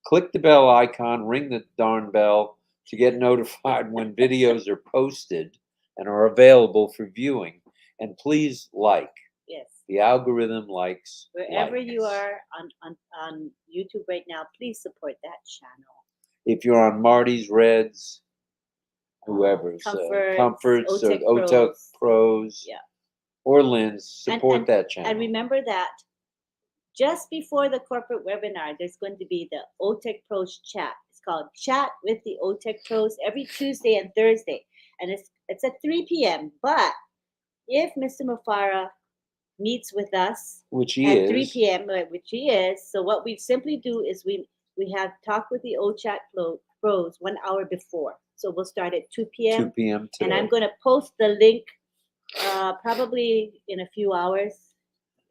click the bell icon, ring the darn bell to get notified when videos are posted and are available for viewing. And please like. Yes. The algorithm likes. Wherever you likes. are on YouTube right now, please support that channel. If you're on Marty's, Reds, whoever's, Comforts, or OTEC Pros, Yeah. or Lynn's, support that channel. And remember that just before the corporate webinar, there's going to be the OTEC Pros chat. It's called Chat with the OTEC Pros every Tuesday and Thursday. And it's at 3 p.m. But if Mr. Mufara meets with us which he at is. 3 p.m., which he is, so what we simply do is we have talk with the OChat Pros 1 hour before. So we'll start at 2 p.m. 2 p.m. today. And I'm going to post the link probably in a few hours.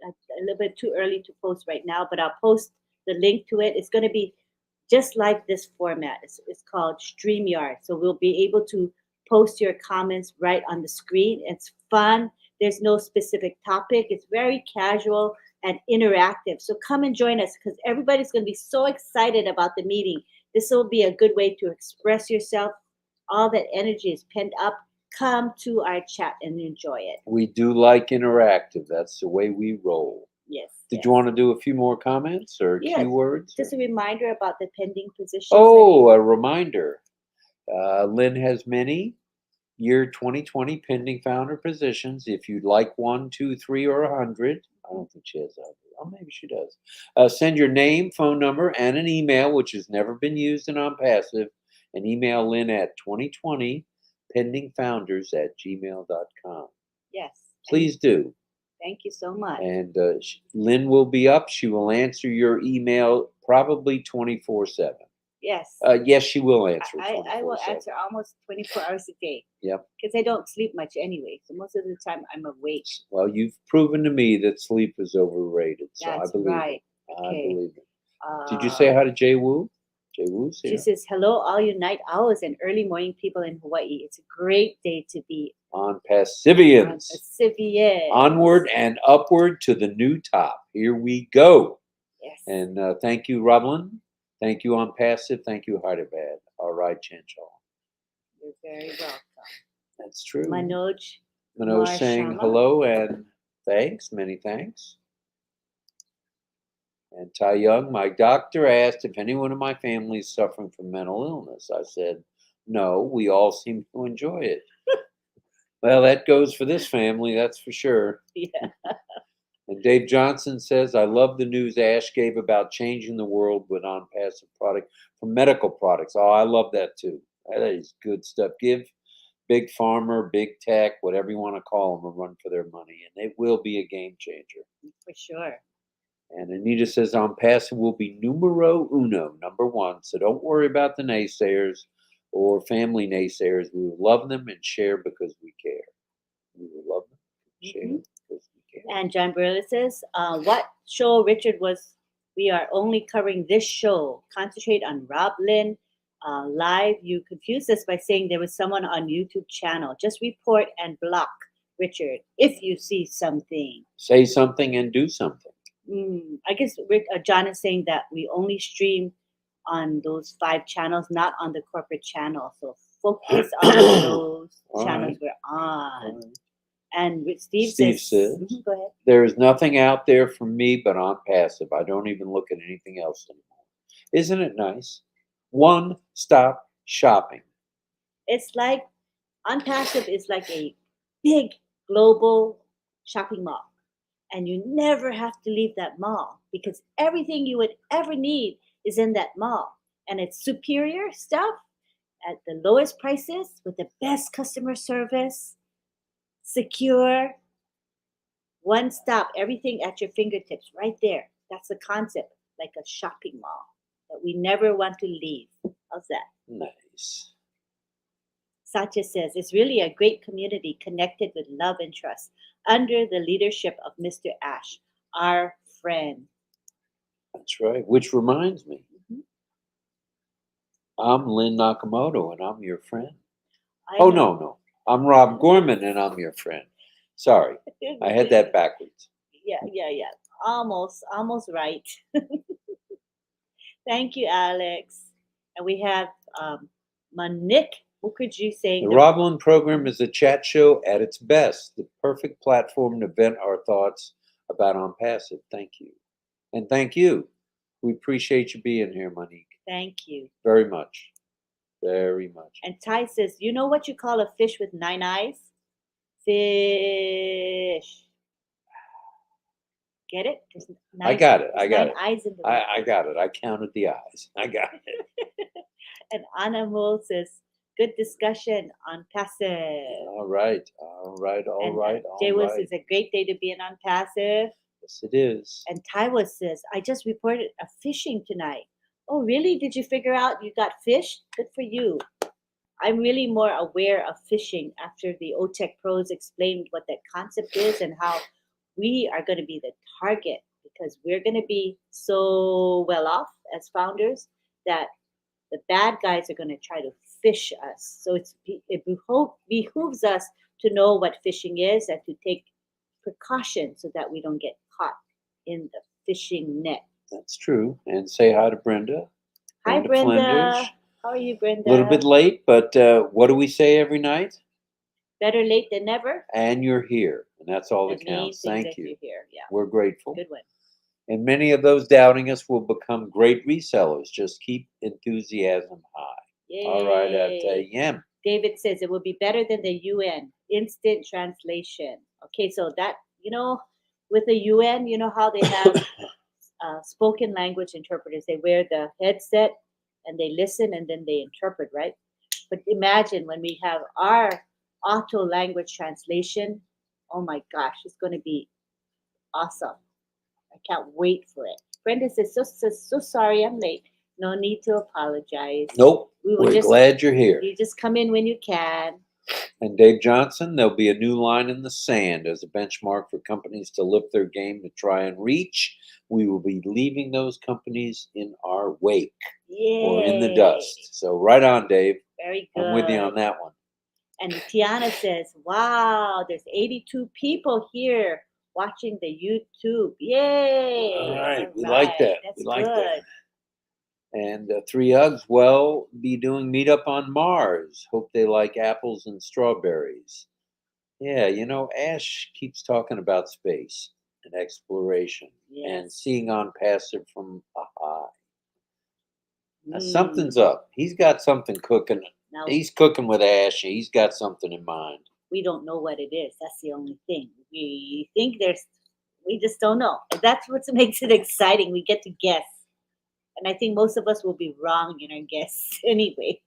A little bit too early to post right now, but I'll post the link to it. It's going to be just like this format. It's called StreamYard. So we'll be able to post your comments right on the screen. It's fun. There's no specific topic. It's very casual and interactive. So come and join us because everybody's going to be so excited about the meeting. This will be a good way to express yourself. All that energy is pent up. Come to our chat and enjoy it. We do like interactive. That's the way we roll. Yes. Did you want to do a few more comments or Yes, keywords? Just a reminder about the pending positions. Oh, a reminder. Lynn has many year 2020 pending founder positions. If you'd like 1, 2, 3, or 100, I don't think she has 100. Oh, maybe she does. Send your name, phone number, and an email, which has never been used in OnPassive, and email Lynn at 2020 pendingfounders@gmail.com. Yes. Please do. Thank you so much. And Lynn will be up. She will answer your email probably 24/7. Yes. Yes, she will answer. I will answer almost 24 hours a day. Yep. Because I don't sleep much anyway. So most of the time I'm awake. Well, you've proven to me that sleep is overrated. So That's I believe right. it. Okay. I believe it. Did you say hi to Jay Wu? Jay Wu's here. She says, hello, all you night owls and early morning people in Hawaii. It's a great day to be on Passivians. Passivians. Onward and upward to the new top. Here we go. Yes. And thank you, RobLynn. Thank you, OnPassive. Thank you, Hyderabad. All right, Chinchal. You're very welcome. That's true. Manoj saying hello and thanks. Many thanks. And Tai Young, my doctor asked if anyone in my family is suffering from mental illness. I said, no, we all seem to enjoy it. Well, that goes for this family, that's for sure. Yeah. And Dave Johnson says, I love the news Ash gave about changing the world with OnPassive product for medical products. Oh, I love that too. That is good stuff. Give Big Pharma, Big Tech, whatever you want to call them, a run for their money. And it will be a game changer. For sure. And Anita says, OnPassive will be numero uno, number 1. So don't worry about the naysayers or family naysayers. We will love them and share because we care. We will love them and share because we care. And John Burley says, what show, Richard, was we are only covering this show? Concentrate on RobLynn Live. You confused us by saying there was someone on YouTube channel. Just report and block Richard if you see something. Say something and do something. I guess John is saying that we only stream on those 5 channels, not on the corporate channel. So focus on those channels we're on. And Steve says, go ahead. There is nothing out there for me but OnPassive. I don't even look at anything else anymore. Isn't it nice? One-stop shopping. It's like OnPassive is like a big global shopping mall. And you never have to leave that mall because everything you would ever need is in that mall. And it's superior stuff at the lowest prices with the best customer service, secure, one stop, everything at your fingertips right there. That's the concept, like a shopping mall that we never want to leave. How's that? Nice. Satya says, it's really a great community connected with love and trust under the leadership of Mr. Ash, our friend. That's right. Which reminds me, Mhm. I'm Lynn Nakamoto, and I'm your friend. I Oh, know. no. I'm Rob Gorman, and I'm your friend. Sorry, I had that backwards. Yeah. Almost right. Thank you, Alex. And we have Manik Mukherjee saying The RobLynn program is a chat show at its best, the perfect platform to vent our thoughts about On Passive. Thank you. And thank you. We appreciate you being here, Monique. Thank you. Very much. Very much. And Ty says, you know what you call a fish with 9 eyes? Fish. Get it? There's I got it. there's I got 9 it. eyes in the I got it. I counted the eyes. I got it. And Anna Mole says, good discussion on passive. All right. All right. All And right. Jay All was right. is a great day to be an on passive. Yes, it is. And Taiwa says, I just reported a fishing tonight. Oh, really? Did you figure out you got fished? Good for you. I'm really more aware of fishing after the OTEC pros explained what that concept is and how we are going to be the target because we're going to be so well off as founders that the bad guys are going to try to fish us. So it behooves us to know what fishing is and to take precautions so that we don't get caught in the fishing net. That's true. And say hi to Brenda. Hi, Brenda. Flinders. How are you, Brenda? A little bit late, but what do we say every night? Better late than never. And you're here. And that's all that The main counts. thing Thank that you. you're here. Yeah, We're grateful. good one. And many of those doubting us will become great resellers. Just keep enthusiasm high. Yay. All right, Yem. David says it will be better than the UN instant translation. Okay, so that with the UN, you know how they have spoken language interpreters. They wear the headset and they listen and then they interpret, right? But imagine when we have our auto language translation. Oh my gosh, it's going to be awesome. I can't wait for it. Brenda says, so sorry I'm late. No need to apologize. Nope. We will We're just- glad you're here. You just come in when you can. And Dave Johnson, there'll be a new line in the sand as a benchmark for companies to lift their game to try and reach. We will be leaving those companies in our wake or in the Yay. dust. So right on, Dave. Very good. I'm with you on that one. And Tiana says, wow, there's 82 people here watching the YouTube. Yay. All right. We All like right, that. That's We like good. that. And Three Uggs, well, be doing Meetup on Mars. Hope they like apples and strawberries. Yeah, Ash keeps talking about space and exploration and Yes. seeing On Passive from a high. Now, Mm. something's up. He's got something cooking. Now, He's cooking with Ash. He's got something in mind. we don't know what it is. That's the only thing. We think we just don't know. And that's what makes it exciting. We get to guess. And I think most of us will be wrong in our guess anyway.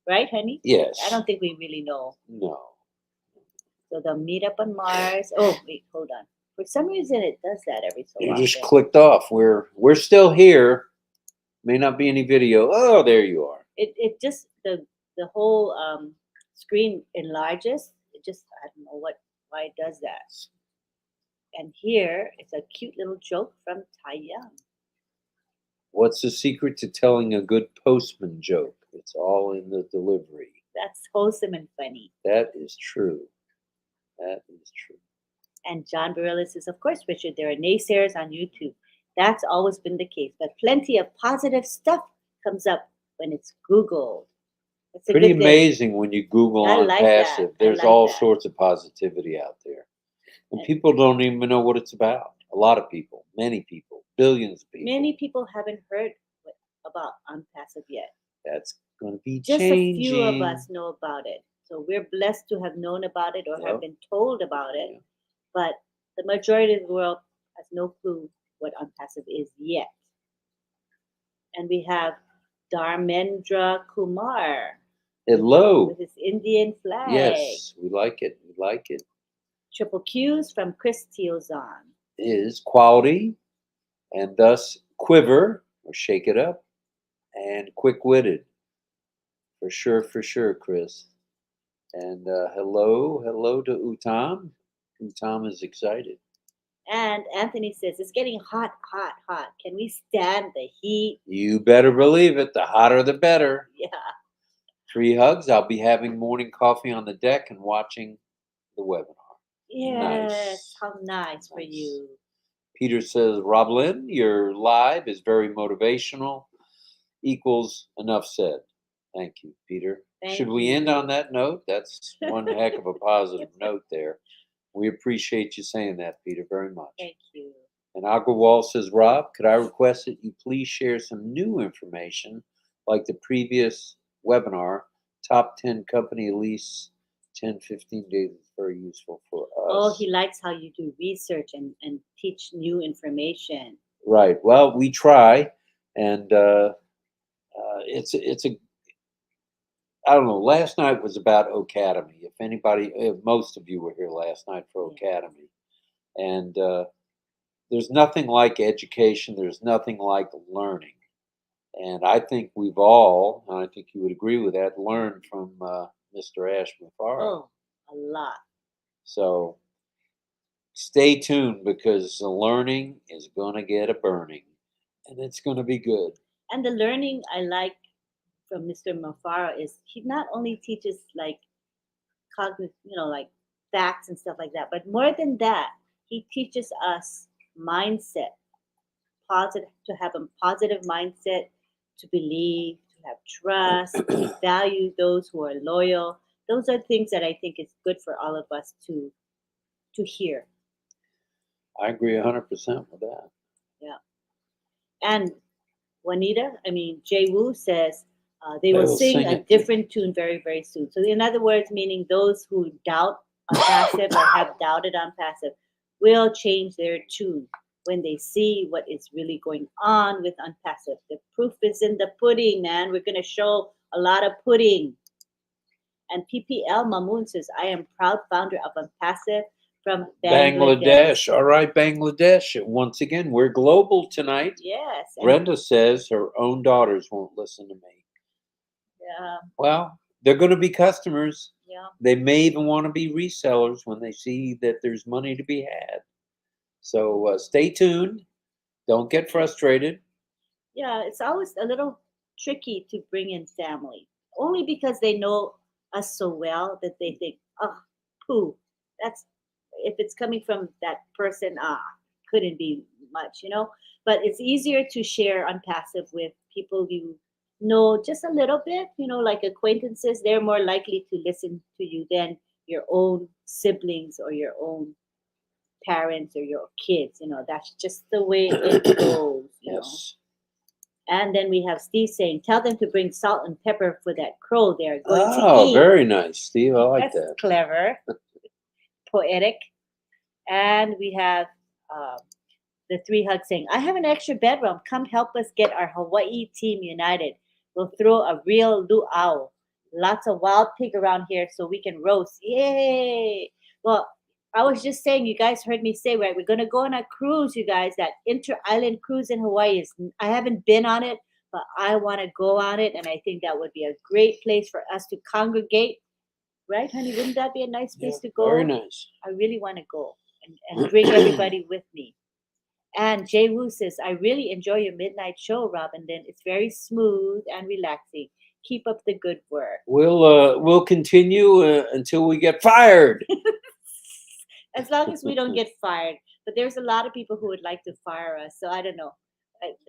Right, honey? Yes. I don't think we really know. No. So the meetup on Mars. Oh, wait, hold on. For some reason, it does that every so You often. just clicked off. We're still here. May not be any video. Oh, there you are. It just the whole screen enlarges. It just I don't know why it does that. And here it's a cute little joke from Tai Young. What's the secret to telling a good postman joke? It's all in the delivery. That's wholesome and funny. That is true. That is true. And John Bareilles says, of course, Richard, there are naysayers on YouTube. That's always been the case. But plenty of positive stuff comes up when it's Googled. That's a Pretty good thing. amazing when you Google I On like Passive. that. I There's like all that. sorts of positivity out there. And And- people don't even know what it's about. A lot of people, many people, billions of people. Many people haven't heard about Unpassive yet. That's going to be Just changing. a few of us know about it. So we're blessed to have known about it or have Yep. been told about it. Yeah. But the majority of the world has no clue what Unpassive is yet. And we have Dharmendra Kumar Hello. with his Indian flag. Yes, we like it. We like it. Triple Q's from Chris Tiozan. Is quality and thus quiver or shake it up and quick-witted. For sure, Chris. And hello to Uttam. Uttam is excited. And Anthony says, it's getting hot, hot, hot. Can we stand the heat? You better believe it. The hotter, the better. Yeah. 3 hugs. I'll be having morning coffee on the deck and watching the webinar. Yes. Nice. How nice for Nice. you. Peter says, RobLynn, your live is very motivational. Equals enough said. Thank you, Peter. Thank Should we end you. on that note? That's one heck of a positive note there. We appreciate you saying that, Peter, very much. Thank you. And Agua Wall says, Rob, could I request that you please share some new information like the previous webinar, top 10 company lease 10, 15 days is very useful for us. Oh, he likes how you do research and teach new information. Right. Well, we try, and it's a. I don't know. Last night was about Academy. If anybody, most of you were here last night for Academy, and there's nothing like education. There's nothing like learning, and I think we've all, and I think you would agree with that, learned from Mr. Ash Mufara. Oh, a lot. So stay tuned because the learning is going to get a burning, and it's going to be good. And the learning I like from Mr. Mafara is he not only teaches like cognitive, like facts and stuff like that, but more than that, he teaches us mindset, to have a positive mindset, to believe, to have trust, to value those who are loyal. Those are things that I think is good for all of us to hear. I agree 100% with that. Yeah. And Jay Wu says they will sing a different tune very, very soon. So, in other words, meaning those who doubt on passive or have doubted on passive will change their tune when they see what is really going on with unpassive. The proof is in the pudding, man. We're going to show a lot of pudding. And PPL Mamoon says, I am proud founder of Unpassive from Bangladesh. All right, Bangladesh. Once again, we're global tonight. Yes. Brenda says her own daughters won't listen to me. Yeah. Well, they're going to be customers. Yeah. They may even want to be resellers when they see that there's money to be had. So stay tuned. Don't get frustrated. Yeah, it's always a little tricky to bring in family, only because they know us so well that they think, oh, poo, that's if it's coming from that person, couldn't be much, But it's easier to share Unpassive with people you know just a little bit, like acquaintances. They're more likely to listen to you than your own siblings or your own parents or your kids. That's just the way it goes. Yes. And then we have Steve saying, tell them to bring salt and pepper for that crow they're going to eat. Oh, very nice, Steve. I like That's that. Clever, poetic. And we have the 3 hugs saying, I have an extra bedroom. Come help us get our Hawaii team united. We'll throw a real luau. Lots of wild pig around here so we can roast. Yay! Well, I was just saying, you guys heard me say, right? We're going to go on a cruise, you guys. That inter-island cruise in Hawaii I haven't been on it, but I want to go on it. And I think that would be a great place for us to congregate. Right, honey? Wouldn't that be a nice place to go? Very nice. I really want to go and bring everybody with me. And Jay Wu says, I really enjoy your midnight show, Robin. Then it's very smooth and relaxing. Keep up the good work. We'll continue until we get fired. As long as we don't get fired. But there's a lot of people who would like to fire us. So I don't know.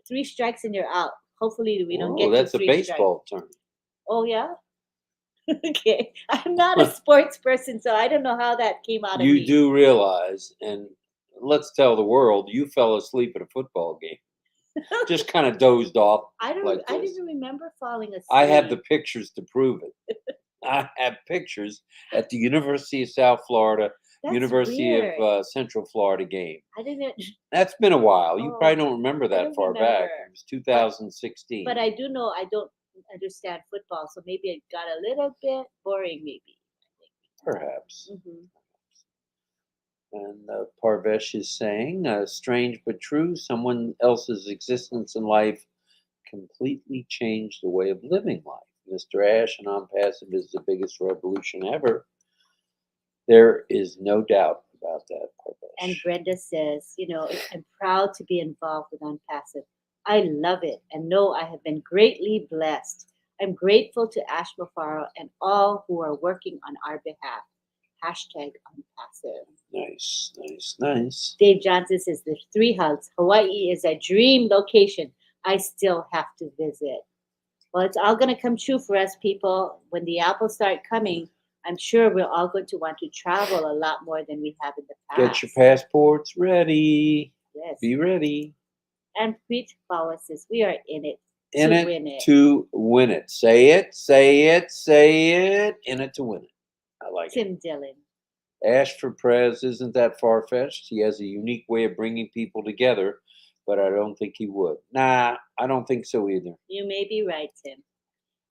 3 strikes and you're out. Hopefully we don't get that's to 3 a baseball term. Oh, yeah? Okay. I'm not a sports person, so I don't know how that came out of me. You do realize, and let's tell the world, you fell asleep at a football game. Just kind of dozed off. I didn't remember falling asleep. I have the pictures to prove it. I have pictures at the University of South Florida, That's University weird. of Central Florida game. I didn't. That's been a while. You Oh, probably don't remember I that don't far back. remember. It was 2016. But I do know I don't understand football, so maybe it got a little bit boring, maybe. Perhaps. Mm-hmm. And Parvesh is saying, strange but true, someone else's existence in life completely changed the way of living life. Mr. Ash and Unpassive is the biggest revolution ever. There is no doubt about that. And Brenda says, I'm proud to be involved with Unpassive. I love it and know I have been greatly blessed. I'm grateful to Ash Mafaro and all who are working on our behalf. Hashtag Unpassive. Nice, nice, nice. Dave Johnson says, there's 3 hugs. Hawaii is a dream location. I still have to visit. Well, it's all going to come true for us, people. When the apples start coming, I'm sure we're all going to want to travel a lot more than we have in the past. Get your passports ready. Yes. Be ready. And Preet Power says, we are in it In to it win it. to win it. Say it, say it, say it. In it to win it. I like it. Tim Dillon. Ash for Prez isn't that far-fetched. He has a unique way of bringing people together, but I don't think he would. Nah, I don't think so either. You may be right, Tim.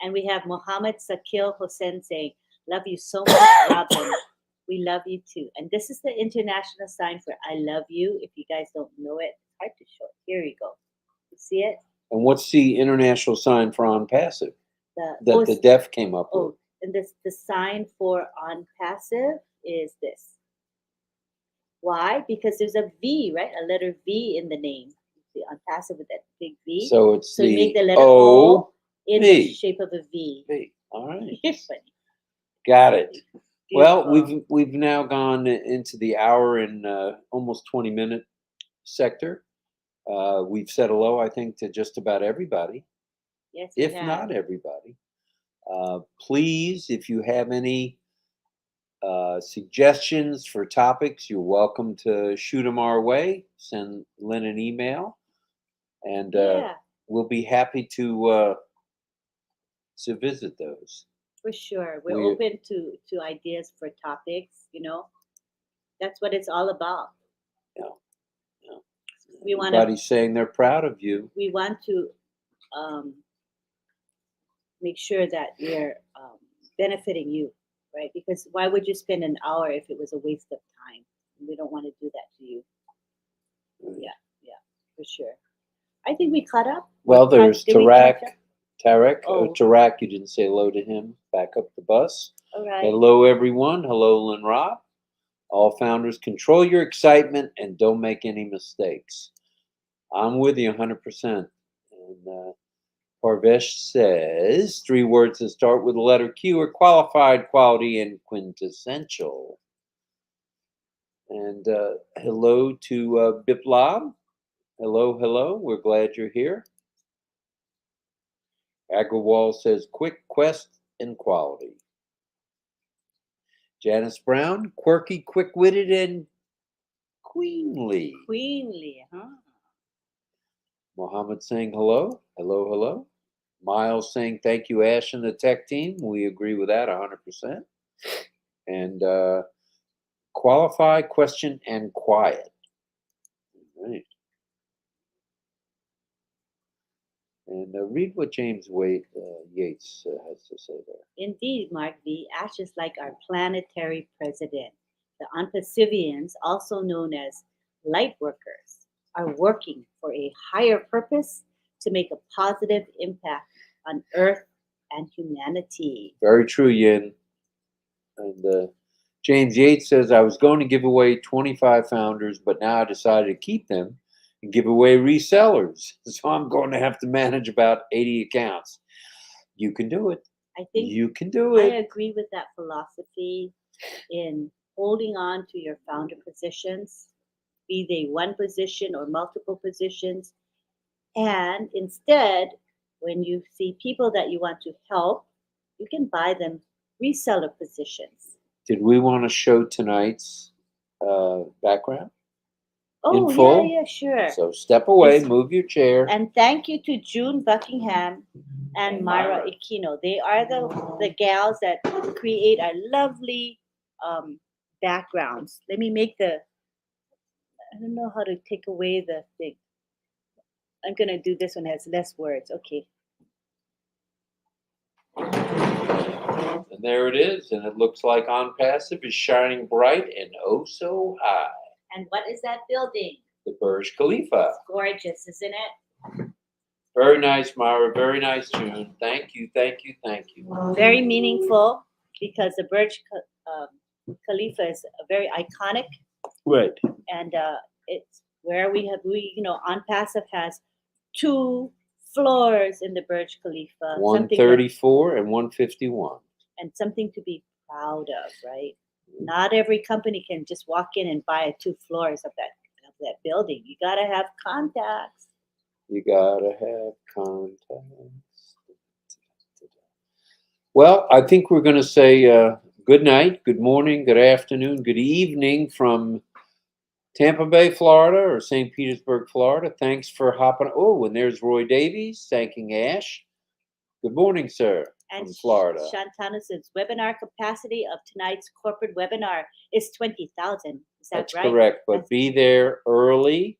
And we have Mohammed Sakil Hossein saying, love you so much, Robin. We love you too. And this is the international sign for I love you. If you guys don't know it, it's hard to show it. Here you go. You see it? And what's the international sign for on passive that the deaf came up with? And the sign for on passive is this. Why? Because there's a V, right? A letter V in the name. You see on passive with that big V. So it's so you make the letter O O in the shape of a V. V. All right. You're funny. Got it. Beautiful. Well, we've now gone into the hour and almost 20-minute sector. We've said hello, I think, to just about everybody, Yes, if not everybody. Please, if you have any suggestions for topics, you're welcome to shoot them our way. Send Lynn an email, and we'll be happy to visit those. For sure. We're open to ideas for topics, That's what it's all about. Yeah. Everybody's saying they're proud of you. We want to make sure that we're benefiting you, right? Because why would you spend an hour if it was a waste of time? We don't want to do that to you. Yeah, for sure. I think we caught up. Well, there's Tarek. Oh. Tarek, you didn't say hello to him. Back up the bus. All right. Hello, everyone. Hello, Lynn Rob. All founders, control your excitement and don't make any mistakes. I'm with you 100%. And Parvesh says 3 words that start with the letter Q are qualified, quality, and quintessential. And hello to Biplab. Hello. We're glad you're here. Agrawal says quick, quest, and quality. Janice Brown, quirky, quick-witted, and queenly. Queenly, huh? Mohammed saying hello. Hello. Miles saying thank you, Ash and the tech team. We agree with that 100%. And qualify, question, and quiet. All right. And read what James Yates has to say there. Indeed, Mark V. Ash is like our planetary president. The Unpassivians, also known as light workers, are working for a higher purpose to make a positive impact on Earth and humanity. Very true, Yin. And James Yates says, I was going to give away 25 founders, but now I decided to keep them and give away resellers. So I'm going to have to manage about 80 accounts. You can do it. I think you can do it. I agree with that philosophy in holding on to your founder positions, be they one position or multiple positions. And instead, when you see people that you want to help, you can buy them reseller positions. Did we want to show tonight's background? Oh, in full? yeah, sure. So step away, move your chair. And thank you to June Buckingham and Myra Aquino. They are the gals that create our lovely backgrounds. Let me make I don't know how to take away the thing. I'm going to do this one has less words. Okay. And there it is. And it looks like On Passive is shining bright and oh so high. And what is that building? The Burj Khalifa. It's gorgeous, isn't it? Very nice, Myra. Very nice, June. Thank you. Very meaningful because the Burj Khalifa is a very iconic Right. And it's where On Passive has 2 floors in the Burj Khalifa. Something that 134 and 151. and something to be proud of, right? Not every company can just walk in and buy 2 floors of that building. You gotta have contacts. You gotta have contacts. Well, I think we're going to say good night, good morning, good afternoon, good evening from Tampa Bay, Florida, or St. Petersburg, Florida. Thanks for hopping. Oh, and there's Roy Davies thanking Ash. Good morning, sir, And from Florida. Shantana says webinar capacity of tonight's corporate webinar is 20,000. Is that That's right? correct, but be there early,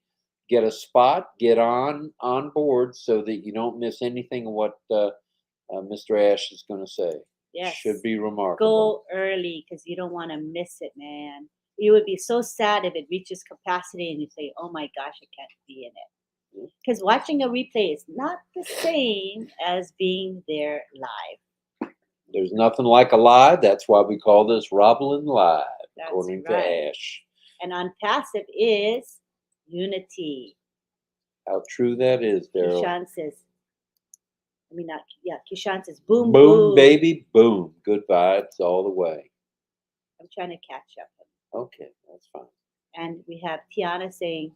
get a spot, get on board so that you don't miss anything of what Mr. Ash is going to say. Yes. Should be remarkable. Go early because you don't want to miss it, man. You would be so sad if it reaches capacity and you say, oh my gosh, I can't be in it. Because watching a replay is not the same as being there live. There's nothing like a live. That's why we call this RobLynn Live, That's according right. to Ash. And on passive is unity. How true that is, Daryl. Kishan says, Kishan says, boom, Boom, baby, boom. Good vibes all the way. I'm trying to catch up. Okay, that's fine. And we have Tiana saying,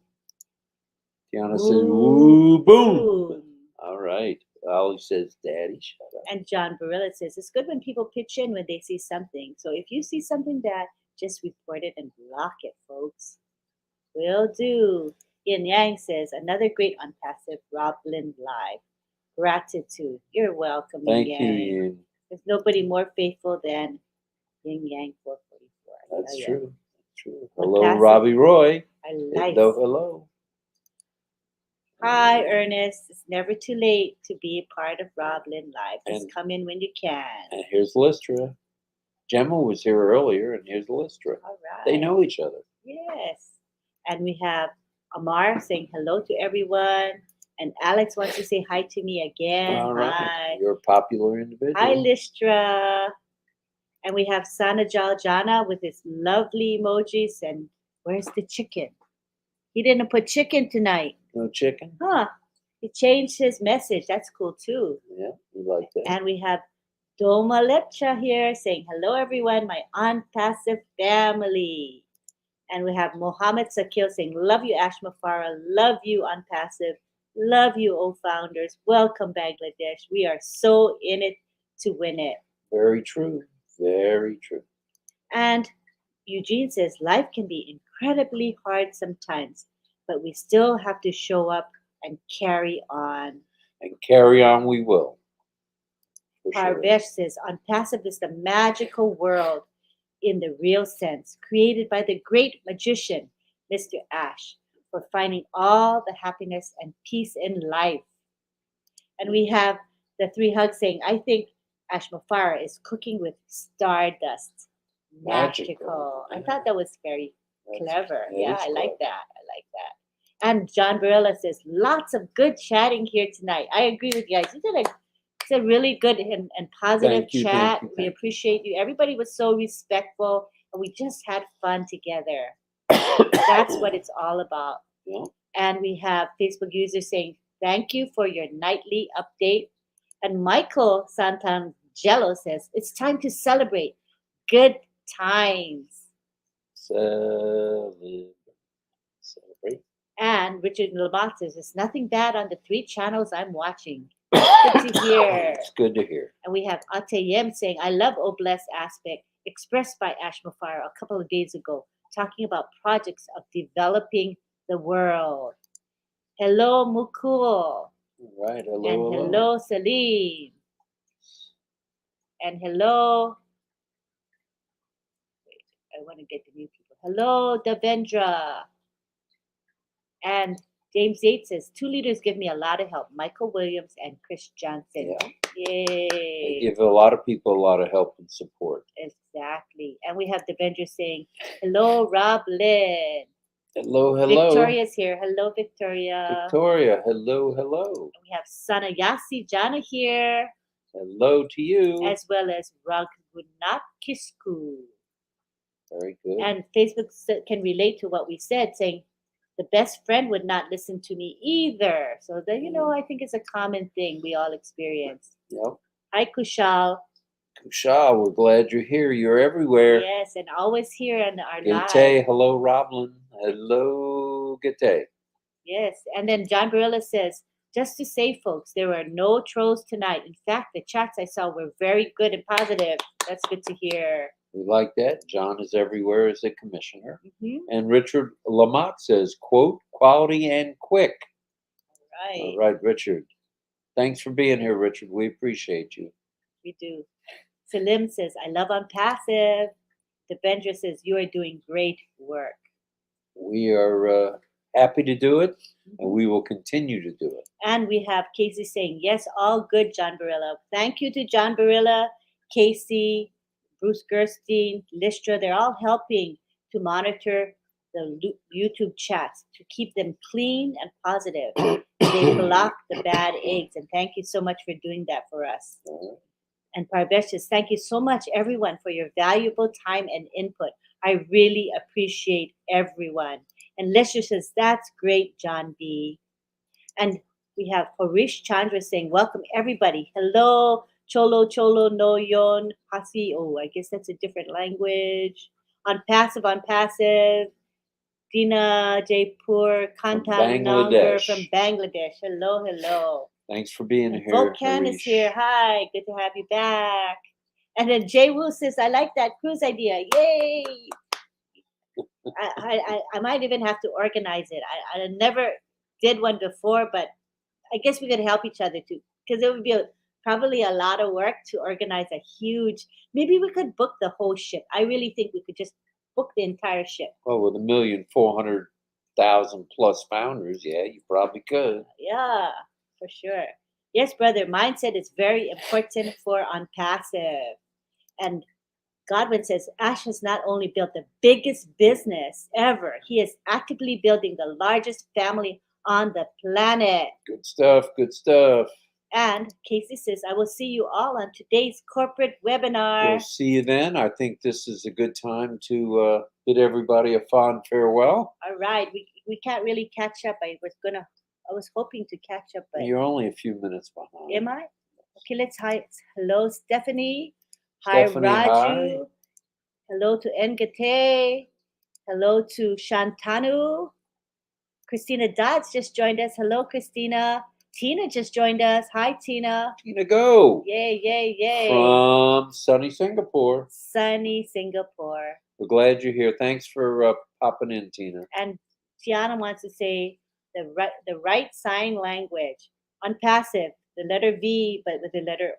Tiana says, ooh, boom. All right. Ollie says, Daddy, shut up. And John Barilla says, it's good when people pitch in when they see something. So if you see something bad, just report it and block it, folks. Will do. Ian Yang says, another great unpassive RobLynn Live. Gratitude. You're welcome, Thank Yin you, Yang. Ian. There's nobody more faithful than Yin Yang 444. That's true. True. When Hello, passive- Robbie Roy. I like. Hello. Hi, Ernest. It's never too late to be a part of RobLynn Live. Just And- come in when you can. And here's Lystra. Gemma was here earlier, and here's Lystra. All right. They know each other. Yes. And we have Amar saying hello to everyone. And Alex wants to say hi to me again. All right. Hi. You're a popular individual. Hi, Lystra. And we have Sana Jaljana with his lovely emojis. And where's the chicken? He didn't put chicken tonight. No chicken? Huh. He changed his message. That's cool, too. Yeah, we like that. And we have Doma Lepcha here saying, hello, everyone, my unpassive family. And we have Mohammed Sakil saying, love you, Ash Mafara. Love you, unpassive. Love you, O founders. Welcome, Bangladesh. We are so in it to win it. Very true. Very true. And Eugene says, life can be incredibly hard sometimes, but we still have to show up and carry on. And carry on we will. Parvesh says, unpassive is the magical world in the real sense, created by the great magician, Mr. Ash, for finding all the happiness and peace in life. And we have the 3 hugs saying, I think Ash Mafara is cooking with stardust. Magical. I thought that was very clever. Yeah, I like that. And John Barilla says, lots of good chatting here tonight. I agree with you guys. It's a really good and positive chat. We appreciate you. Everybody was so respectful, and we just had fun together. That's what it's all about. Yeah. And we have Facebook users saying, thank you for your nightly update. And Michael Santangelo says, it's time to celebrate good times. Celebrate. And Richard Labat says, there's nothing bad on the 3 channels I'm watching. Good to hear. It's good to hear. And we have Atayem saying, I love Obless aspect expressed by Ash Mafara a couple of days ago, talking about projects of developing the world. Hello, Mukul. Right. Hello. And hello, Salim. And hello. Wait, I want to get the new people. Hello, Devendra. And James Yates says, 2 leaders give me a lot of help. Michael Williams and Chris Johnson. Yeah. Yay. They give a lot of people a lot of help and support. Exactly. And we have Devendra saying, hello, RobLynn. Hello. Victoria's here. Hello, Victoria. Victoria, hello. And we have Sanayasi Jana here. Hello to you. As well as Raghunath Kisku. Very good. And Facebook can relate to what we said, saying the best friend would not listen to me either. So that, I think it's a common thing we all experience. Yep. Hi, Kushal. Kushal, we're glad you're here. You're everywhere. Yes, and always here on our Gete, live. hello, RobLynn. Hello, Gete. Yes, and then John Barilla says, just to say, folks, there were no trolls tonight. In fact, the chats I saw were very good and positive. That's good to hear. We like that. John is everywhere as a commissioner. Hmm. And Richard Lamont says, quote, quality and quick. Right. All right, Richard. Thanks for being here, Richard. We appreciate you. We do. Salim says, I love on passive. Devendra says, you are doing great work. We are happy to do it, and we will continue to do it. And we have Casey saying, yes, all good, John Barilla. Thank you to John Barilla, Casey, Bruce Gerstein, Listra. They're all helping to monitor the YouTube chats to keep them clean and positive. They block the bad eggs. And thank you so much for doing that for us. And Parvesh says, thank you so much, everyone, for your valuable time and input. I really appreciate everyone. And Listra says, that's great, John B. And we have Harish Chandra saying, welcome, everybody. Hello, Cholo, Cholo, No Yon, Hasi. Oh, I guess that's a different language. On passive. Dina Jaipur, Kantan Nanger from Bangladesh. Hello, hello. Thanks for being And here. Volcan is here. Hi, good to have you back. And then Jay Wu says, I like that cruise idea. Yay! I might even have to organize it. I never did one before, but I guess we could help each other too, because it would be probably a lot of work to organize a huge. Maybe we could book the whole ship. I really think we could just book the entire ship. Well, with 1,400,000 plus founders, yeah, you probably could. Yeah, for sure. Yes, brother. Mindset is very important for on passive. And Godwin says Ash has not only built the biggest business ever, he is actively building the largest family on the planet. Good stuff, good stuff. And Casey says, I will see you all on today's corporate webinar. We'll see you then. I think this is a good time to bid everybody a fond farewell. All right. We can't really catch up. I was hoping to catch up, but you're only a few minutes behind. Am I? Okay, let's hi. Hello, Stephanie. Stephanie, Hi, Raju. hi. Hello to Ngate. Hello to Shantanu. Christina Dodds just joined us. Hello, Christina. Tina just joined us. Hi, Tina. Tina, go. Yay, yay, yay. From sunny Singapore. Sunny Singapore. We're glad you're here. Thanks for popping in, Tina. And Tiana wants to say the right sign language. On passive, the letter V, but with the letter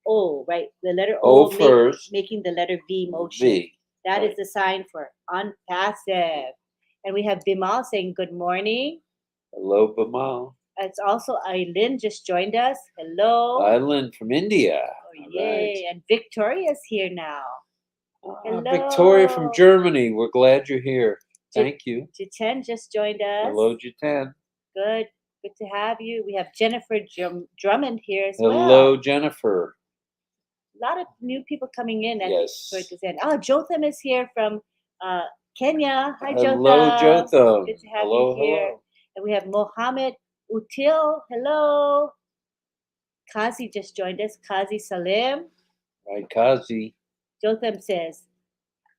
O, right? The letter O first. Making the letter V motion. V. That right. is the sign for unpassive. And we have Bimal saying good morning. Hello, Bimal. It's also Eileen just joined us. Hello. Eileen from India. Oh, yay. Right. And Victoria's here now. Hello. Victoria from Germany. We're glad you're here. Thank you. Jiten just joined us. Hello, Jiten. Good. Good to have you. We have Jennifer Drummond here as well. Hello, Jennifer. A lot of new people coming in. Yes. Oh, Jotham is here from Kenya. Hi, Jotham. Hello, Jotham. Good to have you here. Hello. And we have Mohammed Util. Hello. Kazi just joined us. Kazi Salim. Right, Kazi. Jotham says,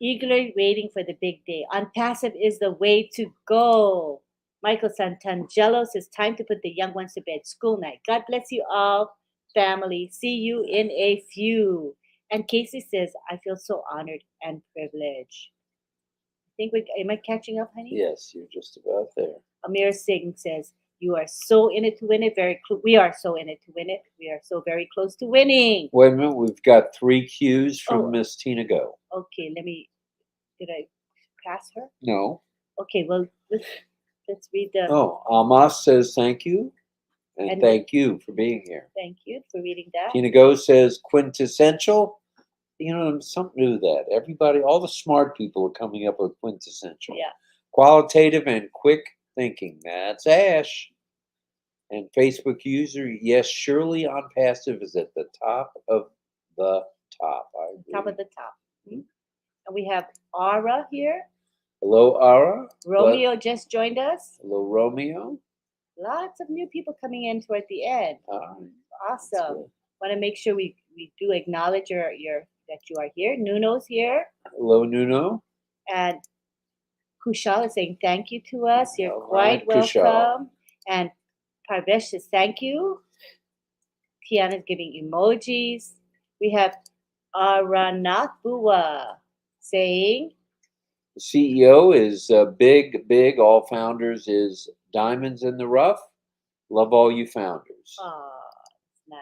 eagerly waiting for the big day. Unpassive is the way to go. Michael Santangelo says, time to put the young ones to bed. School night. God bless you all, family. See you in a few. And Casey says, I feel so honored and privileged. Am I catching up, honey? Yes, you're just about there. Amir Singh says, you are so in it to win it. We are so in it to win it. We are so very close to winning. Wait a minute. We've got 3 cues from Miss Tina Go. Okay, did I pass her? No. Okay, well, let's read the... Oh, Almas says thank you. And thank you for being here. Thank you for reading that. Tina Go says quintessential. Something to do with that. Everybody, all the smart people are coming up with quintessential. Yeah. Qualitative and quick thinking. That's Ash. And Facebook user, yes, surely on passive is at the top of the top. I agree. Top of the top. Mm-hmm. And we have Aura here. Hello, Ara. Romeo just joined us. Hello, Romeo. Lots of new people coming in toward the end. All right. Awesome. good. Want to make sure we do acknowledge your that you are here. Nuno's here. Hello, Nuno. And Kushal is saying thank you to us. You're All quite right, Kushal. welcome. And Parvesh says thank you. Tiana's giving emojis. We have Aranath Bua saying, The CEO is big. All founders is diamonds in the rough. Love all you founders. "Oh, nice."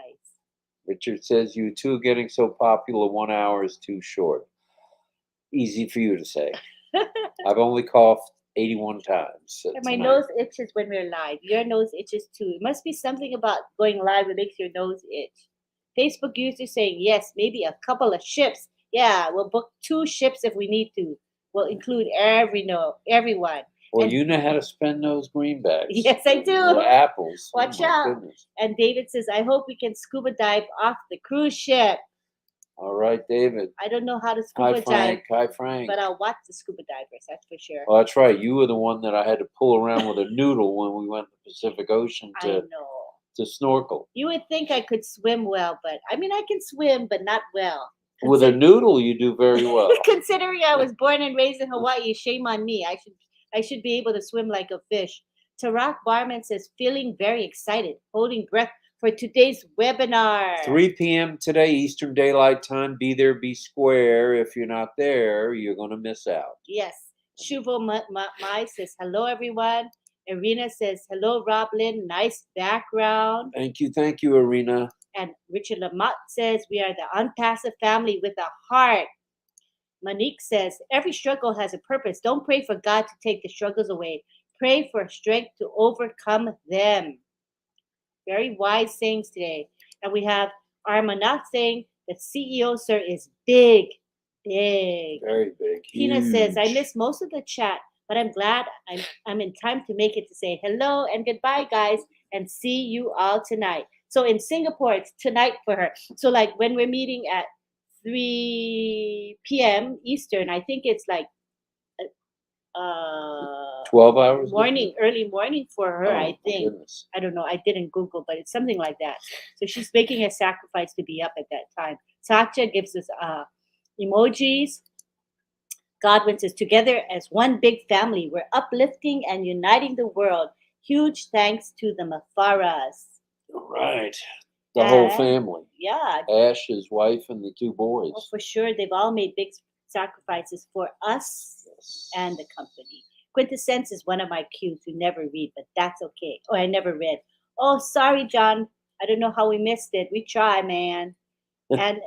Richard says, you two getting so popular, 1 hour is too short. Easy for you to say. I've only coughed 81 times. And my tonight. nose itches when we're live. Your nose itches too. It must be something about going live that makes your nose itch. Facebook users saying yes, maybe a couple of ships. Yeah, we'll book 2 ships if we need to. We'll include everyone. Well, and- you know how to spend those greenbacks. Yes, I do. The apples. Watch my out. Goodness. And David says, I hope we can scuba dive off the cruise ship. All right, David. I don't know how to Hi, scuba dive, Frank. Hi, Frank. but I'll watch the scuba divers, that's for sure. Oh, that's right. You were the one that I had to pull around with a noodle when we went to the Pacific Ocean I know. to snorkel. You would think I could swim well, but I mean, I can swim, but not well. With a noodle, you do very well. Considering I was born and raised in Hawaii, shame on me. I should be able to swim like a fish. Tarak Barman says, feeling very excited, holding breath for today's webinar. 3 p.m. today, Eastern Daylight Time. Be there, be square. If you're not there, you're going to miss out. Yes. Shuvo Mai says, hello, everyone. Irina says, hello, RobLynn. Nice background. Thank you, Arena. And Richard Lamott says, we are the unpassive family with a heart. Monique says, every struggle has a purpose. Don't pray for God to take the struggles away. Pray for strength to overcome them. Very wise sayings today. And we have Armanath saying that CEO, sir, is big. Very big. Tina says, I huge. missed most of the chat, but I'm glad I'm in time to make it to say hello and goodbye, guys, and see you all tonight. So in Singapore, it's tonight for her. So like when we're meeting at 3 p.m. Eastern, I think it's like 12 hours? early morning for her, Oh, I my think. goodness. I don't know. I didn't Google, but it's something like that. So she's making a sacrifice to be up at that time. Satya gives us emojis. Godwin says, together as one big family, we're uplifting and uniting the world. Huge thanks to the Mafaras. All right. The whole And- family. Yeah, Ash, his wife, and the 2 boys. well, for sure. They've all made big sacrifices for us Yes. and the company. Quintessence is one of my cues who never read, but that's okay. Oh, I never read. Oh, sorry, John. I don't know how we missed it. We try, man. And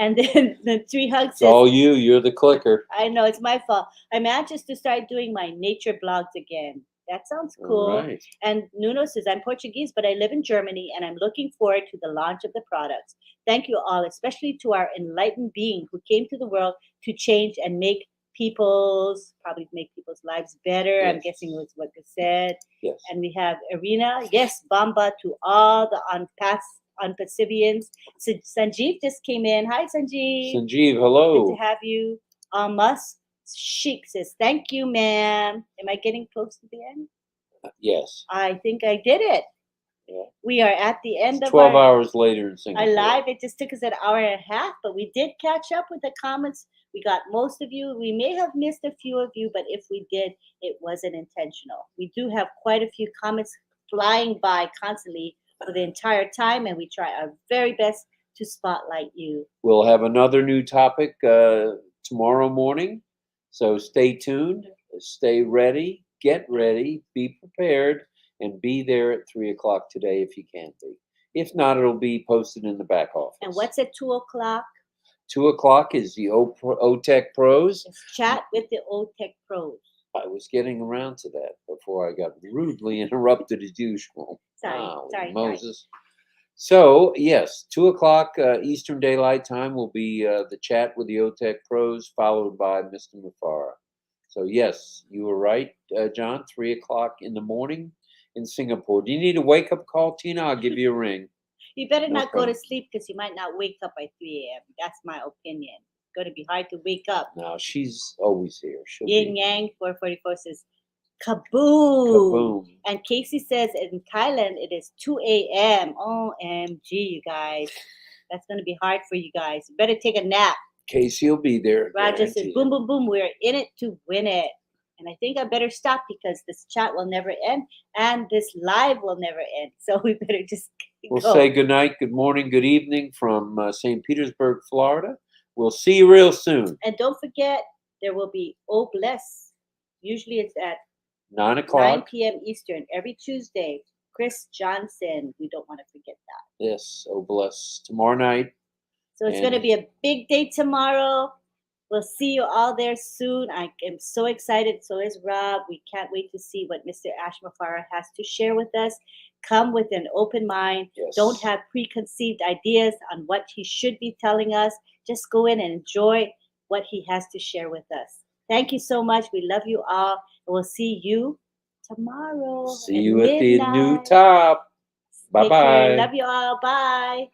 and then the 3 hugs It's says, all you. You're the clicker. I know it's my fault. I'm anxious to start doing my nature blogs again. That sounds cool. All right. And Nuno says, I'm Portuguese, but I live in Germany and I'm looking forward to the launch of the products. Thank you all, especially to our enlightened being who came to the world to change and probably make people's lives better. I'm Yes. guessing was what was said. Yes. And we have Irina. Yes, Bamba to all the Pacifians. So Sanjeev just came in. Hi, Sanjeev. Sanjeev, hello. Good to have you. Almas Sheik says, thank you, ma'am. Am I getting close to the end? Yes. I think I did it. Yeah. We are at the end of 12 our hours later in Singapore. live. It just took us an hour and a half, but we did catch up with the comments. We got most of you. We may have missed a few of you, but if we did, it wasn't intentional. We do have quite a few comments flying by constantly for the entire time, and we try our very best to spotlight you. We'll have another new topic tomorrow morning. So stay tuned, stay ready, get ready, be prepared, and be there at 3 o'clock today if you can be. If not, it'll be posted in the back office. And what's at 2 o'clock? 2 o'clock is the OTech Pros. It's chat with the OTech Pros. I was getting around to that before I got rudely interrupted as usual. Sorry. Moses. So, yes, 2 o'clock Eastern Daylight Time will be the chat with the OTech Pros, followed by Mr. Mufara. So, yes, you were right, John, 3 o'clock in the morning in Singapore. Do you need a wake-up call, Tina? I'll give you a ring. You better No not go to problem. sleep because you might not wake up by 3 a.m. That's my opinion. going to be hard to wake up. No, she's always here. She'll Yin be Yang 444 says, kaboom. kaboom. And Casey says in Thailand it is 2 a.m. OMG, you guys. That's going to be hard for you guys. You better take a nap. Casey will be there. Roger says, guaranteed. boom, boom, boom. We're in it to win it. And I think I better stop because this chat will never end and this live will never end. So we better just We'll go. say good night, good morning, good evening from St. Petersburg, Florida. We'll see you real soon. And don't forget, there will be Oh Bless. Usually it's at 9 9 o'clock. p.m. Eastern every Tuesday. Chris Johnson. We don't want to forget that. Yes, oh bless. Tomorrow night. So it's going to be a big day tomorrow. We'll see you all there soon. I am so excited. So is Rob. We can't wait to see what Mr. Ashmafara has to share with us. Come with an open mind. Yes. Don't have preconceived ideas on what he should be telling us. Just go in and enjoy what he has to share with us. Thank you so much. We love you all. And we'll see you tomorrow. See you at the new top. Take care. Bye-bye. Love you all. Bye.